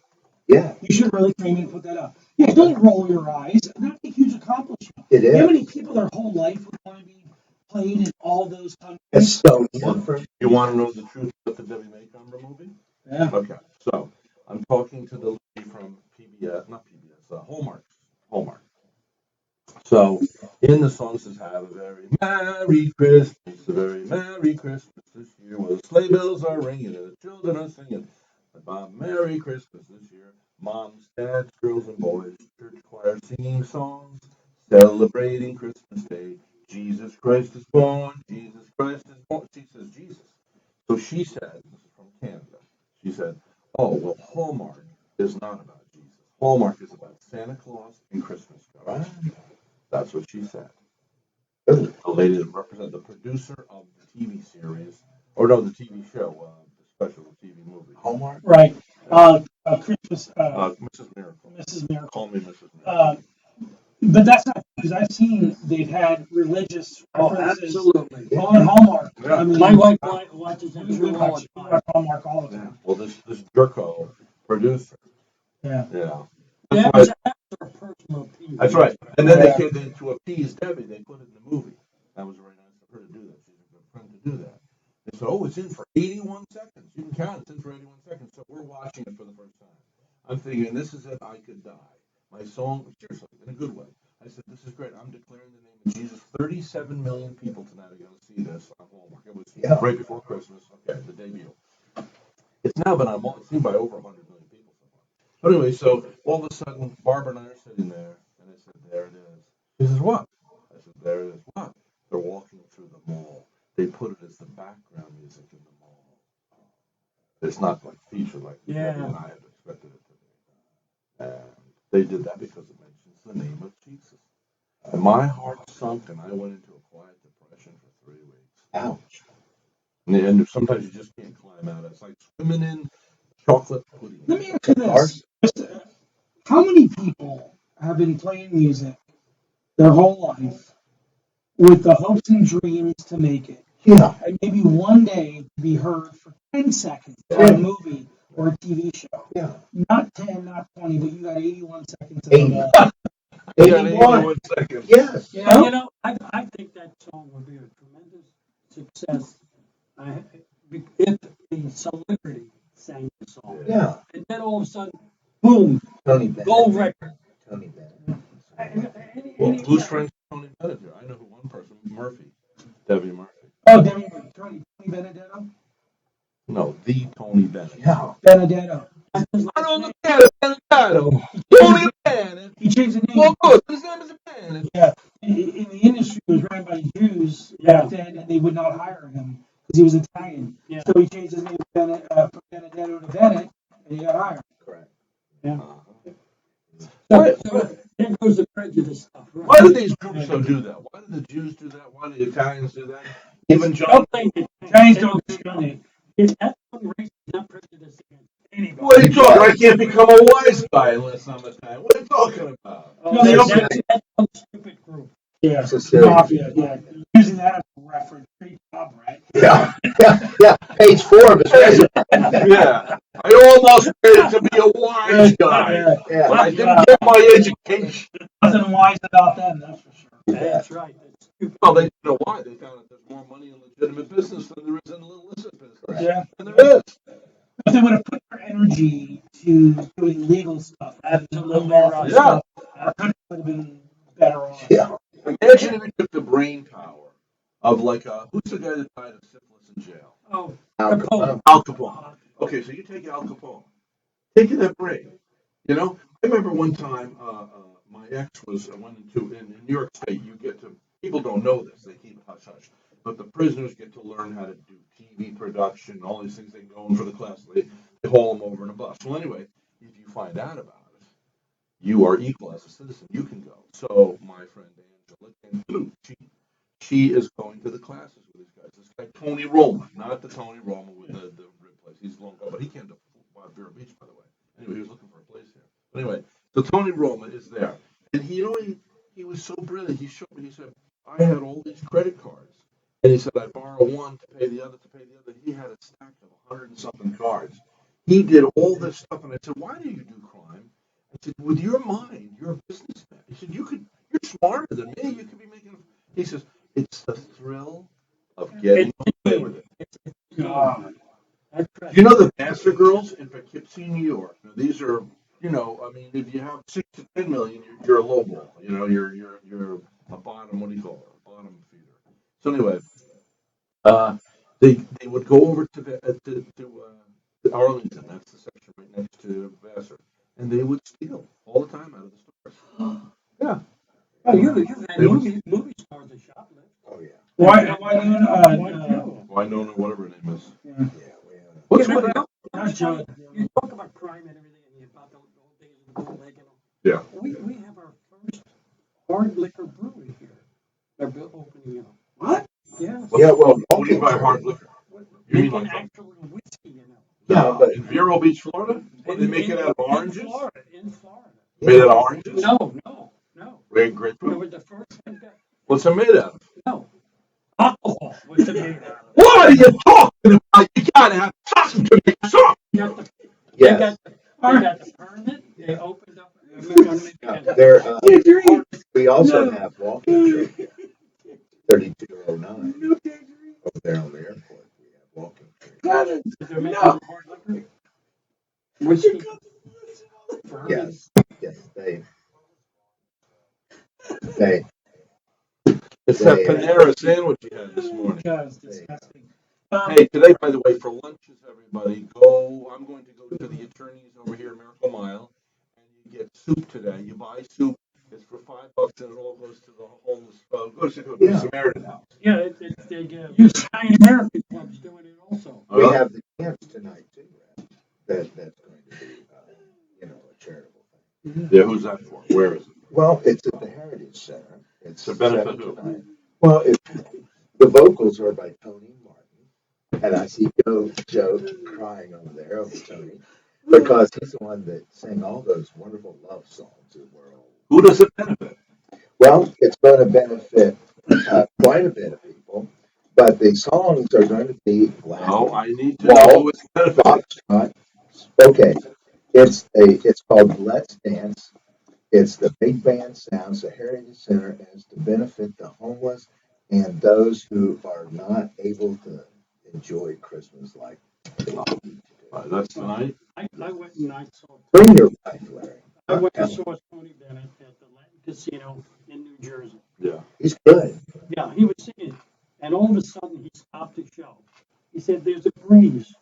Yeah, You should really frame it and put that up. Yeah, don't roll your eyes. That's a huge accomplishment. it You know how is. many people their whole life would want to be played in all those countries? It's so different. You want to know the truth about the Debbie Maycomber movie? Yeah. Okay, so I'm talking to the lady from PBS, not PBS, Hallmark. So in the song says, "Have a very Merry Christmas, a very Merry Christmas this year." where the sleigh bells are ringing and the children are singing about Merry Christmas this year. Moms, dads, girls, and boys, church choir singing songs, celebrating Christmas Day. Jesus Christ is born. Jesus Christ is born. She says Jesus. So she said, this is from Canada. She said, "Oh well, Hallmark is not about Jesus. Hallmark is about Santa Claus and Christmas cards." That's what she said. The lady that represented the producer of the TV series, or no, the TV show, the special TV movie. Hallmark? Right. Christmas, Mrs. Miracle. Mrs. Miracle. Call me Mrs. Uh, Miracle. but that's not because I've seen they've had religious Oh, references absolutely. on Hallmark. Yeah. I mean, My wife watches that we show all the watch time. Hallmark all the Yeah. time. Well, this Jerko producer. Yeah. Yeah. Yeah, That's that's her personal opinion. That's right. And then Yeah. to appease Debbie, they put it in the movie. That was very nice of her to do that. She's a good friend to do that. They said, "Oh, it's in for 81 seconds. You can count. It's in for 81 seconds." So we're watching it for the first time. I'm thinking, this is it. I could die. My song, seriously, in a good way. I said, "This is great. I'm declaring the name of Jesus. 37 million people tonight are going to see this on Hallmark." It was right before Christmas. Okay, the debut. It's now been seen by over 100 million people so far. But anyway, so all of a sudden, Barbara and I are sitting there, and I said, "There it is." She says, "What?" I said, "There it is." "What?" "They're walking through the mall. They put it as the background music in the mall." It's not like featured like Debbie and I had expected it to be. And they did that because it mentions the name of Jesus. And my heart sunk, and I went into a quiet depression for 3 weeks. Ouch. And sometimes you just can't climb out. It's like swimming in chocolate pudding. Let me ask you this: how many people have been playing music their whole life with the hopes and dreams to make it, Yeah. and maybe one day to be heard for 10 seconds on a movie or a TV show? Yeah. Not 10, not 20, but you got 81 seconds in 80. the wall. You got 81. 81 seconds. Yes. Yeah, you know, I think that song would be a tremendous success if a celebrity sang the song. Yeah. And then all of a sudden, boom, Tony Bennett. gold record. Tony Bennett. Well, who's friends with Tony Bennett here? I know who one person, Murphy. Debbie Murphy. Oh, Tony Benedetto? No, the Tony Bennett. Yeah. Benedetto. I don't look at it, Benedetto. Tony Bennett. He changed the name. Well, good. His name is Bennett. Yeah, in the industry, it was ran by Jews back then, and they would not hire him because he was Italian. Yeah. So he changed his name from Benedetto to Bennett, and he got hired. Correct. Yeah. Why, So there goes the prejudice stuff. Right? why do these groups so do that? Why do the Jews do that? Why do the Italians do that? Even John. Giants don't discriminate. If that one race is not prejudiced against anybody. What are you talking? I can't become a wise guy unless I'm Italian. What are you talking about? Oh, that's a stupid group. Yeah, Sicilian. mafia. Yeah, using that as a reference. Great job, right? Yeah. Yeah. Page 4 of his resume. Yeah, I almost made it to be a wise guy, Yeah. but I didn't get my education. Nothing wise about them, that's for sure. That's right. That's stupid. Well, they know why. They found that there's more money in legitimate business than there is in illicit business. Yeah. And there is. If they would have put their energy to doing legal stuff, Absolutely lawful right. stuff, our country would have been better off. Yeah. Imagine if you took the brain power of like who's the guy that died of syphilis in jail? Oh, Al Capone. Al Capone. Okay, so you take Al Capone, take that brain. You know, I remember one time my ex went into in New York State. You get to people don't know this; they keep it hush hush. But the prisoners get to learn how to do TV production, all these things. They go in for the class. They haul them over in a bus. Well, anyway, if you find out about it, you are equal as a citizen. You can go. So my friend Angela came through. She is going to the classes with these guys. This guy Tony Roman, not the Tony Roman with the rib place. He's long gone, but he came to Vero Beach, by the way. Anyway, he was looking for a place here. But anyway, so Tony Roman is there, and he was so brilliant. He showed me. He said, "I had all these credit cards," and he said, "I borrow one to pay the other to pay the other." He had a stack of 100 and something cards. He did all this stuff, and I said, "Why do you do crime?" I said, "With your mind, you're a businessman." He said, You're smarter than me. You could be making." He says, "It's the thrill of getting away with it." God. that's right. You know the Vassar girls in Poughkeepsie, New York. Now, these are, I mean, if you have 6 to 10 million, you're a low ball. You're a bottom. What do you call it? A bottom feeder. So anyway, they would go over to Arlington. That's the section right next to Vassar, and they would steal all the time out of the stores. Yeah. Oh, you've had They would- movie stars that shoplift. Oh, yeah. Why doing, Winona, whatever her name is. Yeah, What's Yeah, with but you talk about crime and everything, and about the old days of the bootleg and all. Yeah. We have our first hard liquor brewery here. They're opening up. what? Yeah. Yeah, well, What do you buy hard liquor? You mean Making like actual whiskey, you know. Yeah, but in Vero Beach, Florida? What, they make it out of oranges? In Florida. Made out of oranges? No. Red They grapefruit? were the first one that, What's it made out of? no, alcohol was made out of. What are you talking about? You gotta have something to make something. They got the, yes, they got the permit, they opened up. there, we also have walking trade here, 3209 over there on the airport. We have walking trade. They're making hard liquor. Whiskey. Yes, yes, they, It's that Panera sandwich you had this morning. God, it's disgusting. Hey, today, by the way, for lunches, everybody, I'm going to go to the attorneys over here at Miracle Mile, and you get soup today. You buy soup, it's for $5, and it all goes to the homeless, goes to the Yeah. Samaritan house. Yeah, they give. You Italian American club's doing it also. Oh, we really? have the camps tonight too, Rhett. That's going to be, a charitable thing. Yeah, who's that for? Where is it? Well, it's at the Heritage Center. It's To benefit 7 who? tonight. Well, the vocals are by Tony Martin, and I see Joe crying over there over Tony because he's the one that sang all those wonderful love songs that were all. Who does it benefit? Well, it's going to benefit quite a bit of people, but the songs are going to be Latin, Oh, I need to know who it's benefiting. Foxtrot. Okay, it's called Let's Dance. It's the big band sounds, the Heritage Center, and it's to benefit the homeless and those who are not able to enjoy Christmas like they need to do. That's tonight? I went and I saw. Bring your wife, Larry. I went and saw Tony Bennett at the Latin Casino in New Jersey. Yeah. He's good. Yeah, he was singing, and all of a sudden he stopped the show. He said, "There's a breeze."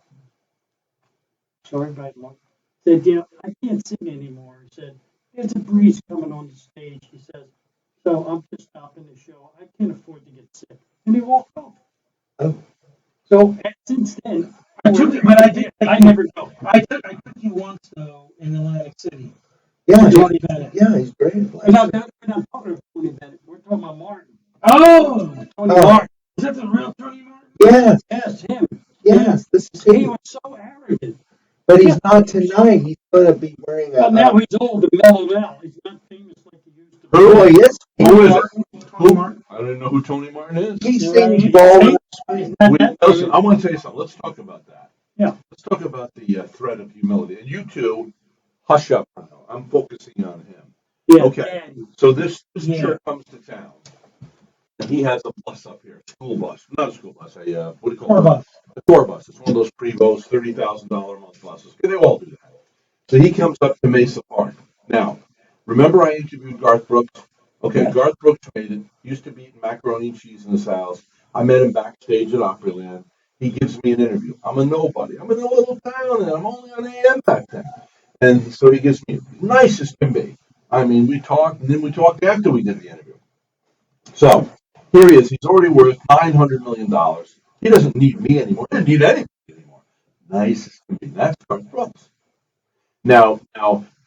So everybody said, "I can't sing anymore." He said, "There's a breeze coming on the stage." He says, "So I'm just stopping the show. I can't afford to get sick." And he walked off. Oh. So since then, I never go. I took you once though in Atlantic City. Yeah, Tony Bennett. yeah, he's great. We're not talking about Tony Bennett. We're talking about Martin. Oh, Tony Oh. Martin. is that the real Tony Martin? Yes, Yes, him. yes, this is He him. was so arrogant. But he's not tonight. He's going to be wearing But now he's old and mellowed out. He's not famous like he used to be. Who? Boy, yes, Who is it? Tony Who? Martin. I don't know who Tony Martin is. he Yeah, sings he's ball. Listen, I want to tell you something. Let's talk about that. Yeah. Let's talk about the thread of humility. And you two, hush up. I'm focusing on him. Yeah. Okay. So this Yeah. jerk comes to town. He has a bus up here, school bus, not a school bus, what do you call Tour it? bus. A tour bus. It's one of those Prevos, $30,000 a month buses. They all do that. So he comes up to Mesa Park. Now, remember I interviewed Garth Brooks? Okay, Yes. Garth Brooks made it. Used to be eating macaroni and cheese in his house. I met him backstage at Opryland. He gives me an interview. I'm a nobody. I'm in a little town, and I'm only on AM back then. And so he gives me nice as can be. I mean, we talked, and then we talked after we did the interview. So here he is. He's already worth $900 million. He doesn't need me anymore. He doesn't need anything anymore. Nice as can be. That's Garth Brooks. Now,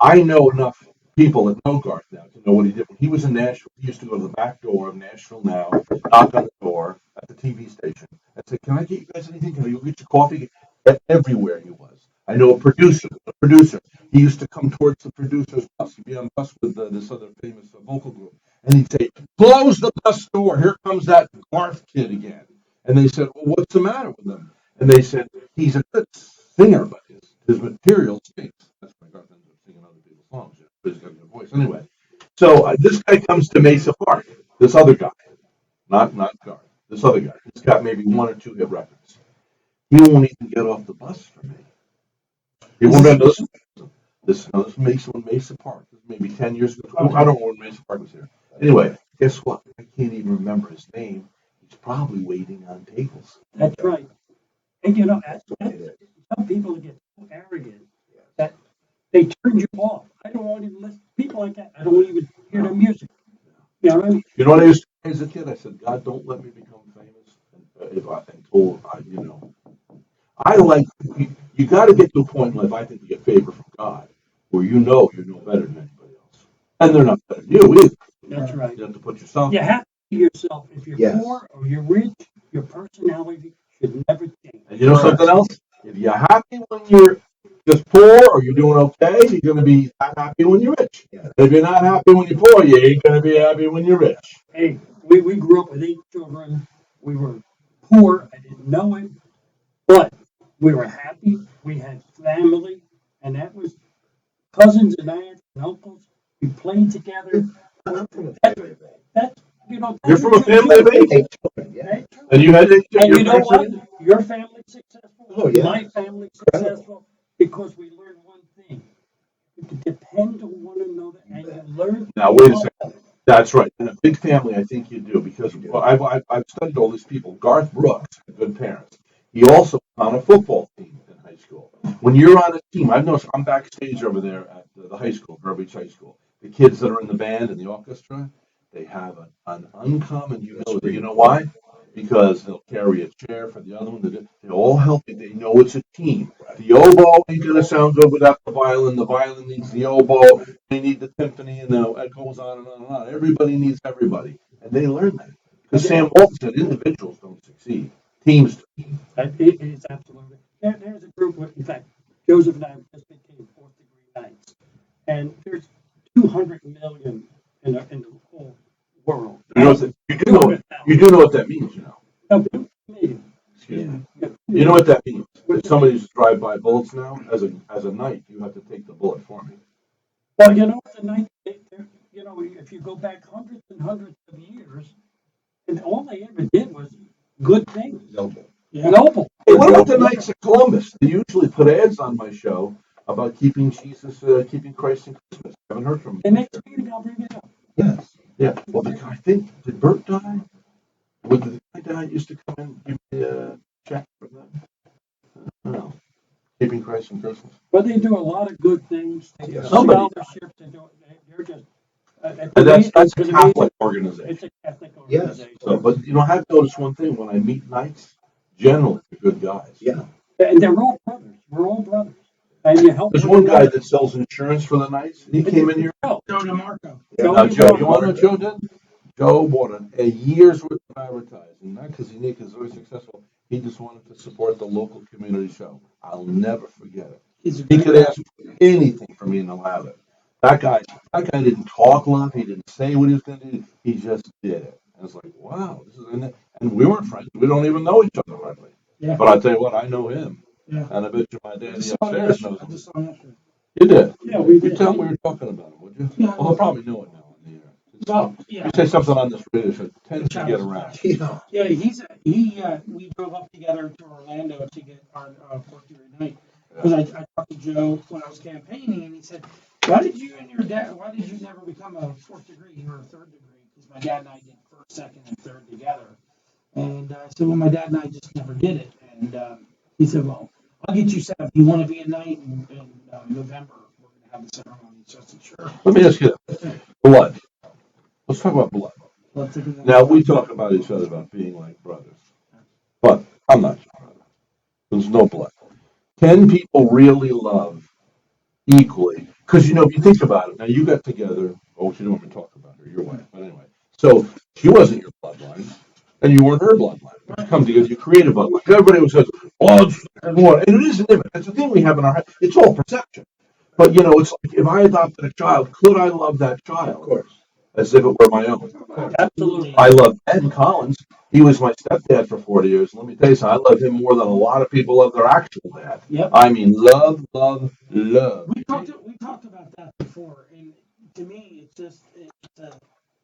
I know enough people that know Garth now to know what he did. When he was in Nashville, he used to go to the back door of Nashville Now, knock on the door at the TV station, and say, "Can I get you guys anything? Can I go get you coffee?" Everywhere he was. I know a producer. He used to come towards the producer's bus. He'd be on the bus with this other famous vocal group, and he'd say, "Close the bus door. Here comes that Garth kid again." And they said, "Well, what's the matter with him?" And they said, "He's a good singer, but his material stinks." That's why Garth ends up singing other people's songs. But he's got a good voice anyway. So this guy comes to Mesa Park. This other guy, not Garth. This other guy. He's got maybe one or two hit records. He won't even get off the bus for me. He won't even listen. This Mesa Park. This is maybe 10 years ago. I don't know when Mesa Park was here. Anyway, guess what? I can't even remember his name. He's probably waiting on tables. That's right. And you know, That's the way it is. some people get so arrogant Yes. that they turn you off. I don't want to even listen. People like that, I don't even hear their music. You know what I mean? You know what I used to say as a kid? I said, God, don't let me become famous. I like, you got to get to a point in life, I think, to get favor from God, where you know you're no better than anybody else. And they're not better than you either. That's right. You have to put yourself. You have to be yourself. If you're Yes. poor or you're rich, your personality should never change. And you know something else? If you're happy when you're just poor or you're doing okay, you're going to be happy when you're rich. Yeah. If you're not happy when you're poor, you ain't going to be happy when you're rich. Hey, we grew up with 8 children. We were poor. I didn't know it. But we were happy. We had family. And that was cousins and aunts and uncles. We played together. I'm from a family of eight. That, you know, You're that's from a what family of eight? 8 children, yeah. Right? And you had And your you know parents what? did? Your family's successful. Oh, yeah. My family's successful because we learned one thing. You can depend on one another and you learn. Now, wait a second. That's right. In a big family, I think you do because I've studied all these people. Garth Brooks had good parents. He also was on a football team in high school. When you're on a team, I've noticed I'm backstage over there at the high school, Vero Beach High School. The kids that are in the band and the orchestra, they have an uncommon humility. You know why? Because they'll carry a chair for the other one. They all help you. They know it's a team. The oboe ain't going to sound good without the violin. The violin needs the oboe. They need the timpani, and it goes on and on and on. Everybody needs everybody, and they learn that. Because Sam Walton said individuals don't succeed, teams do. It's absolutely. There's a group, in fact, Joseph and I just became 4th-degree knights. And there's 200 million in the whole world. You do know what that means, you know. No, 2 million. Excuse me. You know what that means. If somebody used to drive by bullets now, as a knight, you have to take the bullet for me. Well, you know, the night, you know, if you go back hundreds and hundreds of years, and all they ever did was good things. Noble. Noble. Hey, what about the Knights of Columbus? They usually put ads on my show about keeping Christ in Christmas. I haven't heard from them. And next meeting, I'll bring it up. Yes. Yeah. Well, I think, did Bert die? Would the guy that used to come in give me a check for that? No. Keeping Christ in Christmas. But they do a lot of good things. They do Yes. scholarships. They're just. And that's a Catholic organization. It's a Catholic Yes. organization. So, but you know, I have noticed one thing when I meet knights, generally they're good guys. Yeah. And they're all brothers. We're all brothers. And you help. There's one guy that sells insurance for the knights. He came in here. Joe. Joe DeMarco. Now, Joe, you want to know what Joe did? Joe bought a year's worth of advertising, not because he needed, because he's very successful. He just wanted to support the local community show. I'll never forget it. He could ask for anything from me and I'll have it. That guy didn't talk a lot. He didn't say what he was going to do. He just did it. And it's like, wow, and we weren't friends. We don't even know each other hardly. Yeah. But I'll tell you what, I know him. Yeah. And I bet you my daddy Just saw him upstairs yesterday. knows I him. just saw him yesterday. You did? Yeah, we You did. tell him we were talking about him, would you? Yeah. Well, he'll probably know it now on the air. Well, yeah. You say something on this radio show, it tends to get around. Yeah. Yeah, we drove up together to Orlando to get our 4th-degree night. Because I talked to Joe when I was campaigning, and he said, why did you never become a 4th degree? You were a 3rd degree. Because my dad and I did 1st, 2nd, and 3rd together. And I said, well, my dad and I just never did it. And he said, well, I'll get you set up. You want to be a knight in November? We're going to have the ceremony. So I said, sure. Let me ask you this. Blood. Let's talk about blood. Now, we talk about each other about being like brothers. But I'm not your brother. There's no blood. Can people really love equally? Because, you know, if you think about it, now you got together, oh, you don't want me to talk about her, your wife, but anyway. So she wasn't your bloodline, and you weren't her bloodline. But you come together, you create a bloodline. Everybody always says, oh, it's what? And it is an image. It's a thing we have in our head. It's all perception. But, you know, it's like if I adopted a child, could I love that child? Of course. As if it were my own. Absolutely. I love Ed Collins. He was my stepdad for 40 years. Let me tell you something. I love him more than a lot of people love their actual dad. Yep. I mean, love, love, love. We talked about that before, and to me,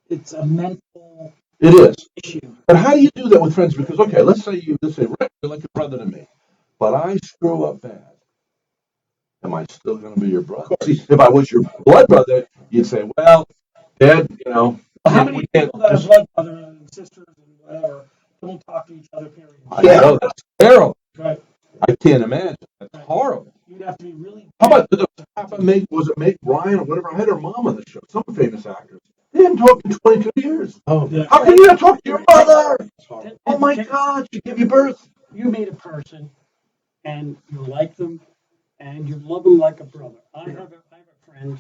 it's a mental It is. issue. But how do you do that with friends? Because, okay, let's say, Rick, you're like a brother to me, but I screw up bad. Am I still going to be your brother? See, if I was your blood brother, you'd say, well, Dad, you know, How many we can't people that are just. blood brothers and sisters and whatever don't talk to each other, period? I know, that's terrible. Right. I can't imagine. That's horrible. You'd have to be really. How about the was it Meg Ryan or whatever? I had her mom on the show. Some famous actress. They haven't talked in 22 years. Oh, Yeah. How can you not talk to your mother? that's horrible. Oh my God, she gave you birth. You meet a person and you like them and you love them like a brother. I have a friend.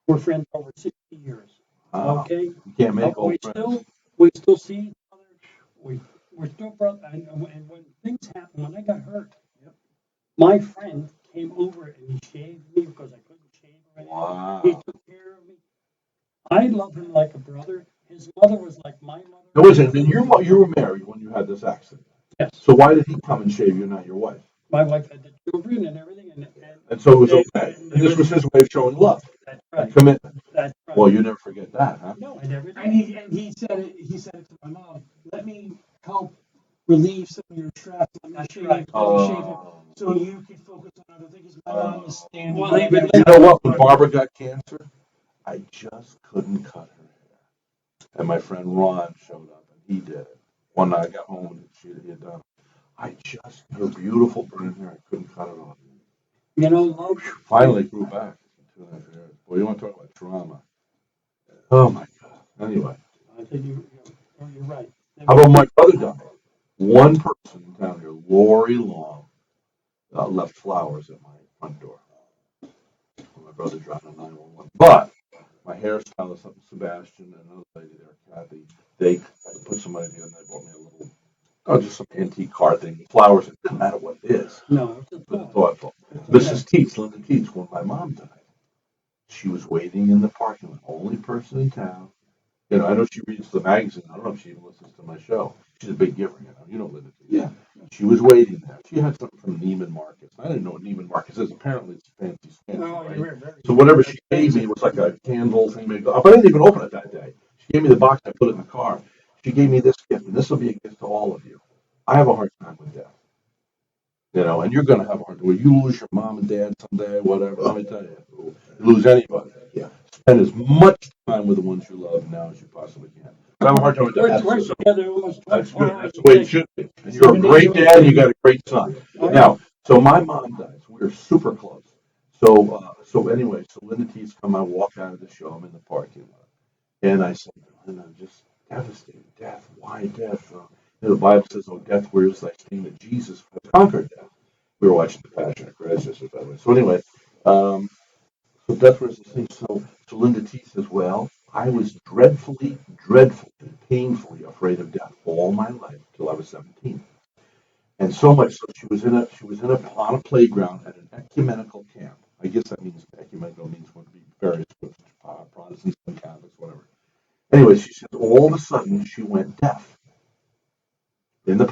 We're friends over 60 years. Okay? You can't make But old friends. we still see each other. We're still brothers. And when things happen, when I got hurt, my friend came over and he shaved me because I couldn't shave or anything. Wow. He took care of me. I love him like a brother. His mother was like my mother. Now, listen, then you were married when you had this accident. Yes. So why did he come and shave you, not your wife? My wife had the children and everything. And so it was okay. And this was his way of showing love That's and right. commitment. That's right. Well, you never forget that, huh? No, I never And did. he said it. He said it to my mom. Let me help relieve some of your stress. Let me That's shave. right. Let me shave it Oh. so you can focus on other things. My mom is standing. Well, he would You know what? When Barbara got cancer, I just couldn't cut her hair. And my friend Ron showed up and he did it. One night I got home and he had done it. Her beautiful brown hair, I couldn't cut it off. You know, love. Finally grew back in 2.5 years. Boy, you want to talk about trauma. Oh my God. Anyway, I think you're right. how about my brother died? One person in town here, Lori Long, left flowers at my front door. My brother dropped on 911. But my hairstylist up in Sebastian and another lady there, Kathy, they put some money together and they bought me a little, just some antique car thing with flowers. It doesn't matter what it is. No, it's a But thought. thoughtful. Mrs. Teets, Linda Teets, when my mom died, she was waiting in the parking lot, only person in town. You know, I know she reads the magazine. I don't know if she even listens to my show. She's a big giver, you know. You know Linda Teets. Yeah. She was waiting there. She had something from Neiman Marcus. I didn't know what Neiman Marcus is. Apparently, it's a fancy stand, Oh, right? you're very. So whatever she gave me was like a candle thing. But I didn't even open it that day. She gave me the box. I put it in the car. She gave me this gift, and this will be a gift to all of you. I have a hard time with death. You know, and you're going to have a hard time. When you lose your mom and dad someday, whatever, let me tell you, you lose anybody. Yeah. Spend as much time with the ones you love now as you possibly can. But I have a hard time with death. We're together almost That's 24 good. hours That's a the way day. it should be. And you're a great dad, and you got a great son. Now, so my mom dies. We're super close. So anyway, so Linda T's come. I walk out of the show. I'm in the parking lot, and I said, Linda, I'm just devastated. Death. Why death? The Bible says, "Oh, death, where is thy sting?" That Jesus has conquered death. We were watching the Passion of Christ yesterday, by the way. So anyway, um, so death was the thing. So Linda T says, "Well, I was dreadfully, painfully afraid of death all my life till I was 17." And so much so she was in a on a playground at an ecumenical camp. I guess that means ecumenical means going to be various groups, Protestants and Catholics, whatever. Anyway, she says all of a sudden she went deaf in the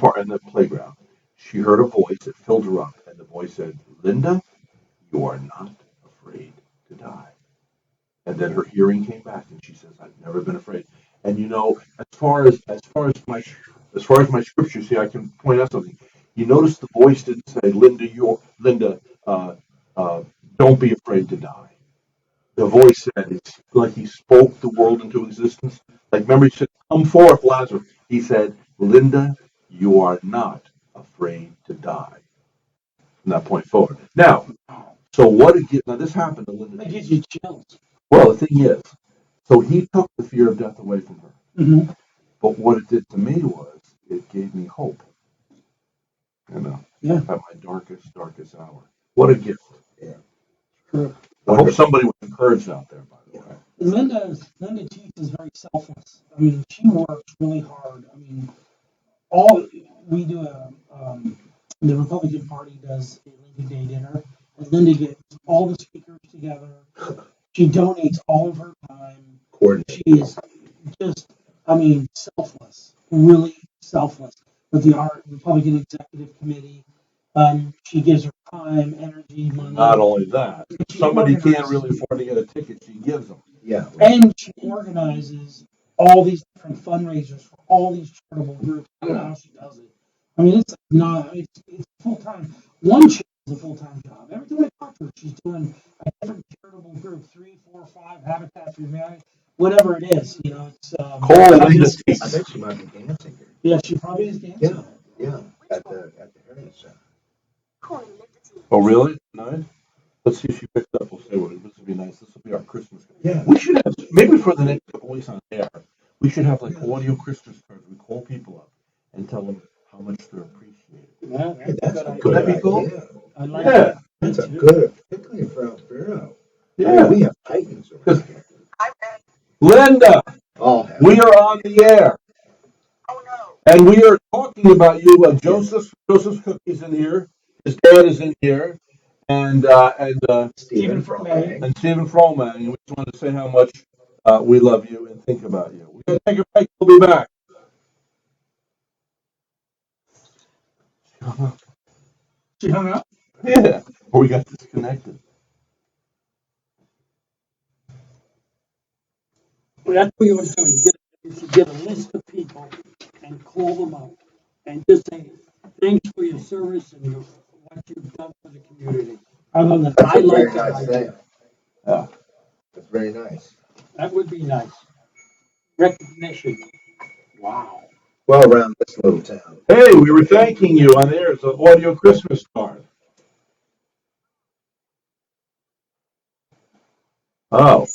playground. She heard a voice that filled her up, and the voice said, "Linda, you are not afraid to die." And then her hearing came back, and she says, "I've never been afraid." And you know, as far as my scriptures here, I can point out something. You notice the voice didn't say, Linda, uh, uh, don't be afraid to die." The voice said, it's like he spoke the world into existence. Like, remember, he said, "Come forth, Lazarus." He said, "Linda, you are not afraid to die." From that point forward. Now, so what did now this happened to Linda. That gives you chills. Well, the thing is, so he took the fear of death away from her. Mm-hmm. But what it did to me was it gave me hope. You know, Yeah. at my darkest hour. What a gift. Yeah. True. I hope somebody was encouraged out there, by the way. Linda Teets is very selfless. I mean, she works really hard. I mean, all we do the Republican Party does a Lincoln Day dinner, and Linda gets all the speakers together. She donates all of her time. She is just, I mean, selfless, really selfless. With the Republican Executive Committee, she gives her time, energy, money. Not only that, She somebody can't organizes- really afford to get a ticket, she gives them. Yeah. And she organizes all these different fundraisers for all these charitable groups. I don't know how she does it. I mean, it's full time. One chick is a full time job. Every time I talk to her, she's doing a different charitable group, 3, 4, 5, Habitat for Humanity, whatever it is. You know, it's Call Linda I Teets. think she might be dancing here. yeah, she probably is dancing. Yeah. At the Oh, really? Nice. Let's see if she picks up. We'll say, well, this would be nice. This will be our Christmas. Yeah. We should have, maybe for the next couple weeks on air, we should have like audio Christmas cards. We call people up and tell them how much they're appreciated. Yeah, Hey, that's a Could good that be cool? idea. I like Yeah, that. That's a good, particularly for Alvaro. I mean, yeah. we have Titans around here. Linda, All have. we are on the air. Oh, no. And we are talking about you. Joseph's Cookies in here. His dad is in here. And Stephen Frommang. and Stephen Frommang. And we just wanted to say how much we love you and think about you. We're going to take a break. We'll be back. She hung up? Yeah. Or we got disconnected. Well, that's what you want to do. You should get a list of people and call them up and just say, thanks for your service and what you've done for the community. I love that. That's I a very like that nice idea. thing. Yeah. That's very nice. That would be nice. Recognition. Wow. Well, around this little town. Hey, we were thanking you on air. It's an audio Christmas card. Oh.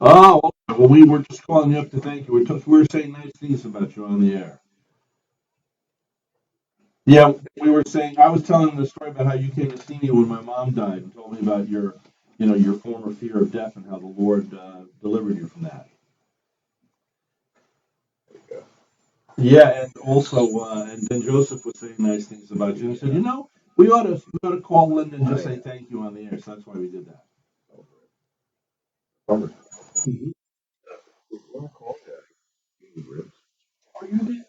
Oh, okay. Well, we were just calling you up to thank you. We were saying nice things about you on the air. Yeah, we were saying, I was telling them the story about how you came to see me when my mom died and told me about your former fear of death and how the Lord delivered you from that. Yeah, and also, and then Joseph was saying nice things about you. And I said, we ought to call Linda and just say thank you on the air. So that's why we did that. Mhm. Are you there?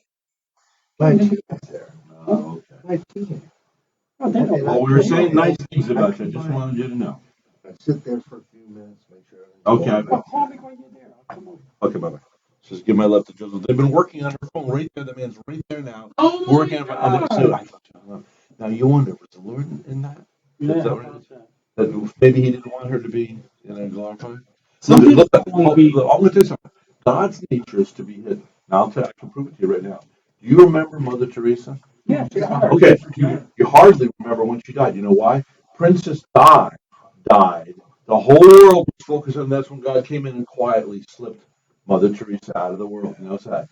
My team is there. Oh, okay. My team. Oh, they don't. Well, we were saying nice things about you. I just wanted you to know. I sit there for a few minutes, make sure. Okay. Well, call me when you're there. I'll come over. Okay, bye-bye. Just give my love to Joseph. They've been working on her phone right there. The man's right there now. Oh, Working my on it. So I God. thought, now you wonder, was the Lord in that? Yeah, Is that how what it about is? that? That maybe he didn't want her to be glorified? Some people Look, don't want to be. I'm going to tell you something. God's nature is to be hidden. Now, I can prove it to you right now. Do you remember Mother Teresa? Yeah. Okay, you hardly remember when she died. You know why? Princess died. The whole world was focused on that's when God came in and quietly slipped Mother Teresa out of the world. You know that?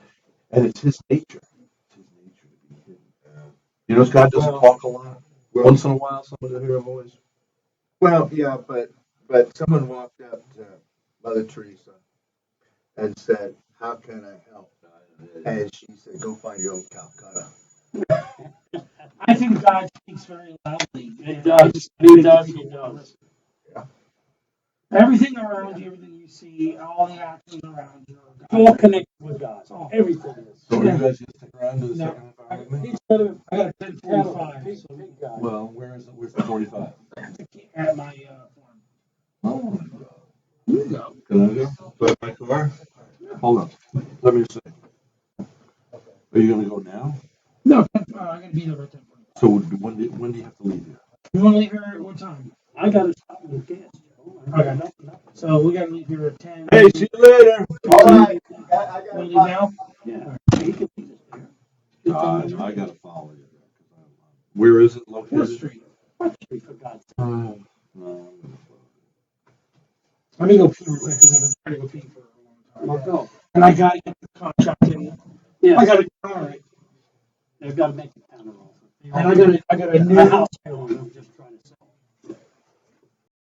And it's his nature. It's his nature to be hidden. You know, God doesn't talk a lot. Once in a while, somebody will hear a voice. Well, yeah, but someone walked up to Mother Teresa and said, "How can I help?" And she said, "Go find your own Calcutta." I think God speaks very loudly. It does. He does. He does. Everything around you, everything you see, all the actions around you. It's all connected with God. Everything is. So are you guys going to stick around to the No. second half hour with me? He's got a, I got a 10:45. So big guy. Well, where's the 45? at my farm. Oh, you go. Can I go? Do I have my car? Hold on. Let me see. Are you going to go now? No, I gotta be there at 10:45. So when do you have to leave here? You wanna leave here at what time? I got to stop and gas. Okay. So we gotta leave here at 10. Hey, see you later. All right. Wanna leave now? Yeah. He can leave us there. I got to follow you. Where is it Fourth located? Street. What street for God's sake? No. Let me go pee real quick because I've been trying to go pee for a long Well, time. go. And I gotta get the contract in. Yeah. I gotta, all right. They've got to make the counter offer. And I got a The new, house phone, I'm just trying to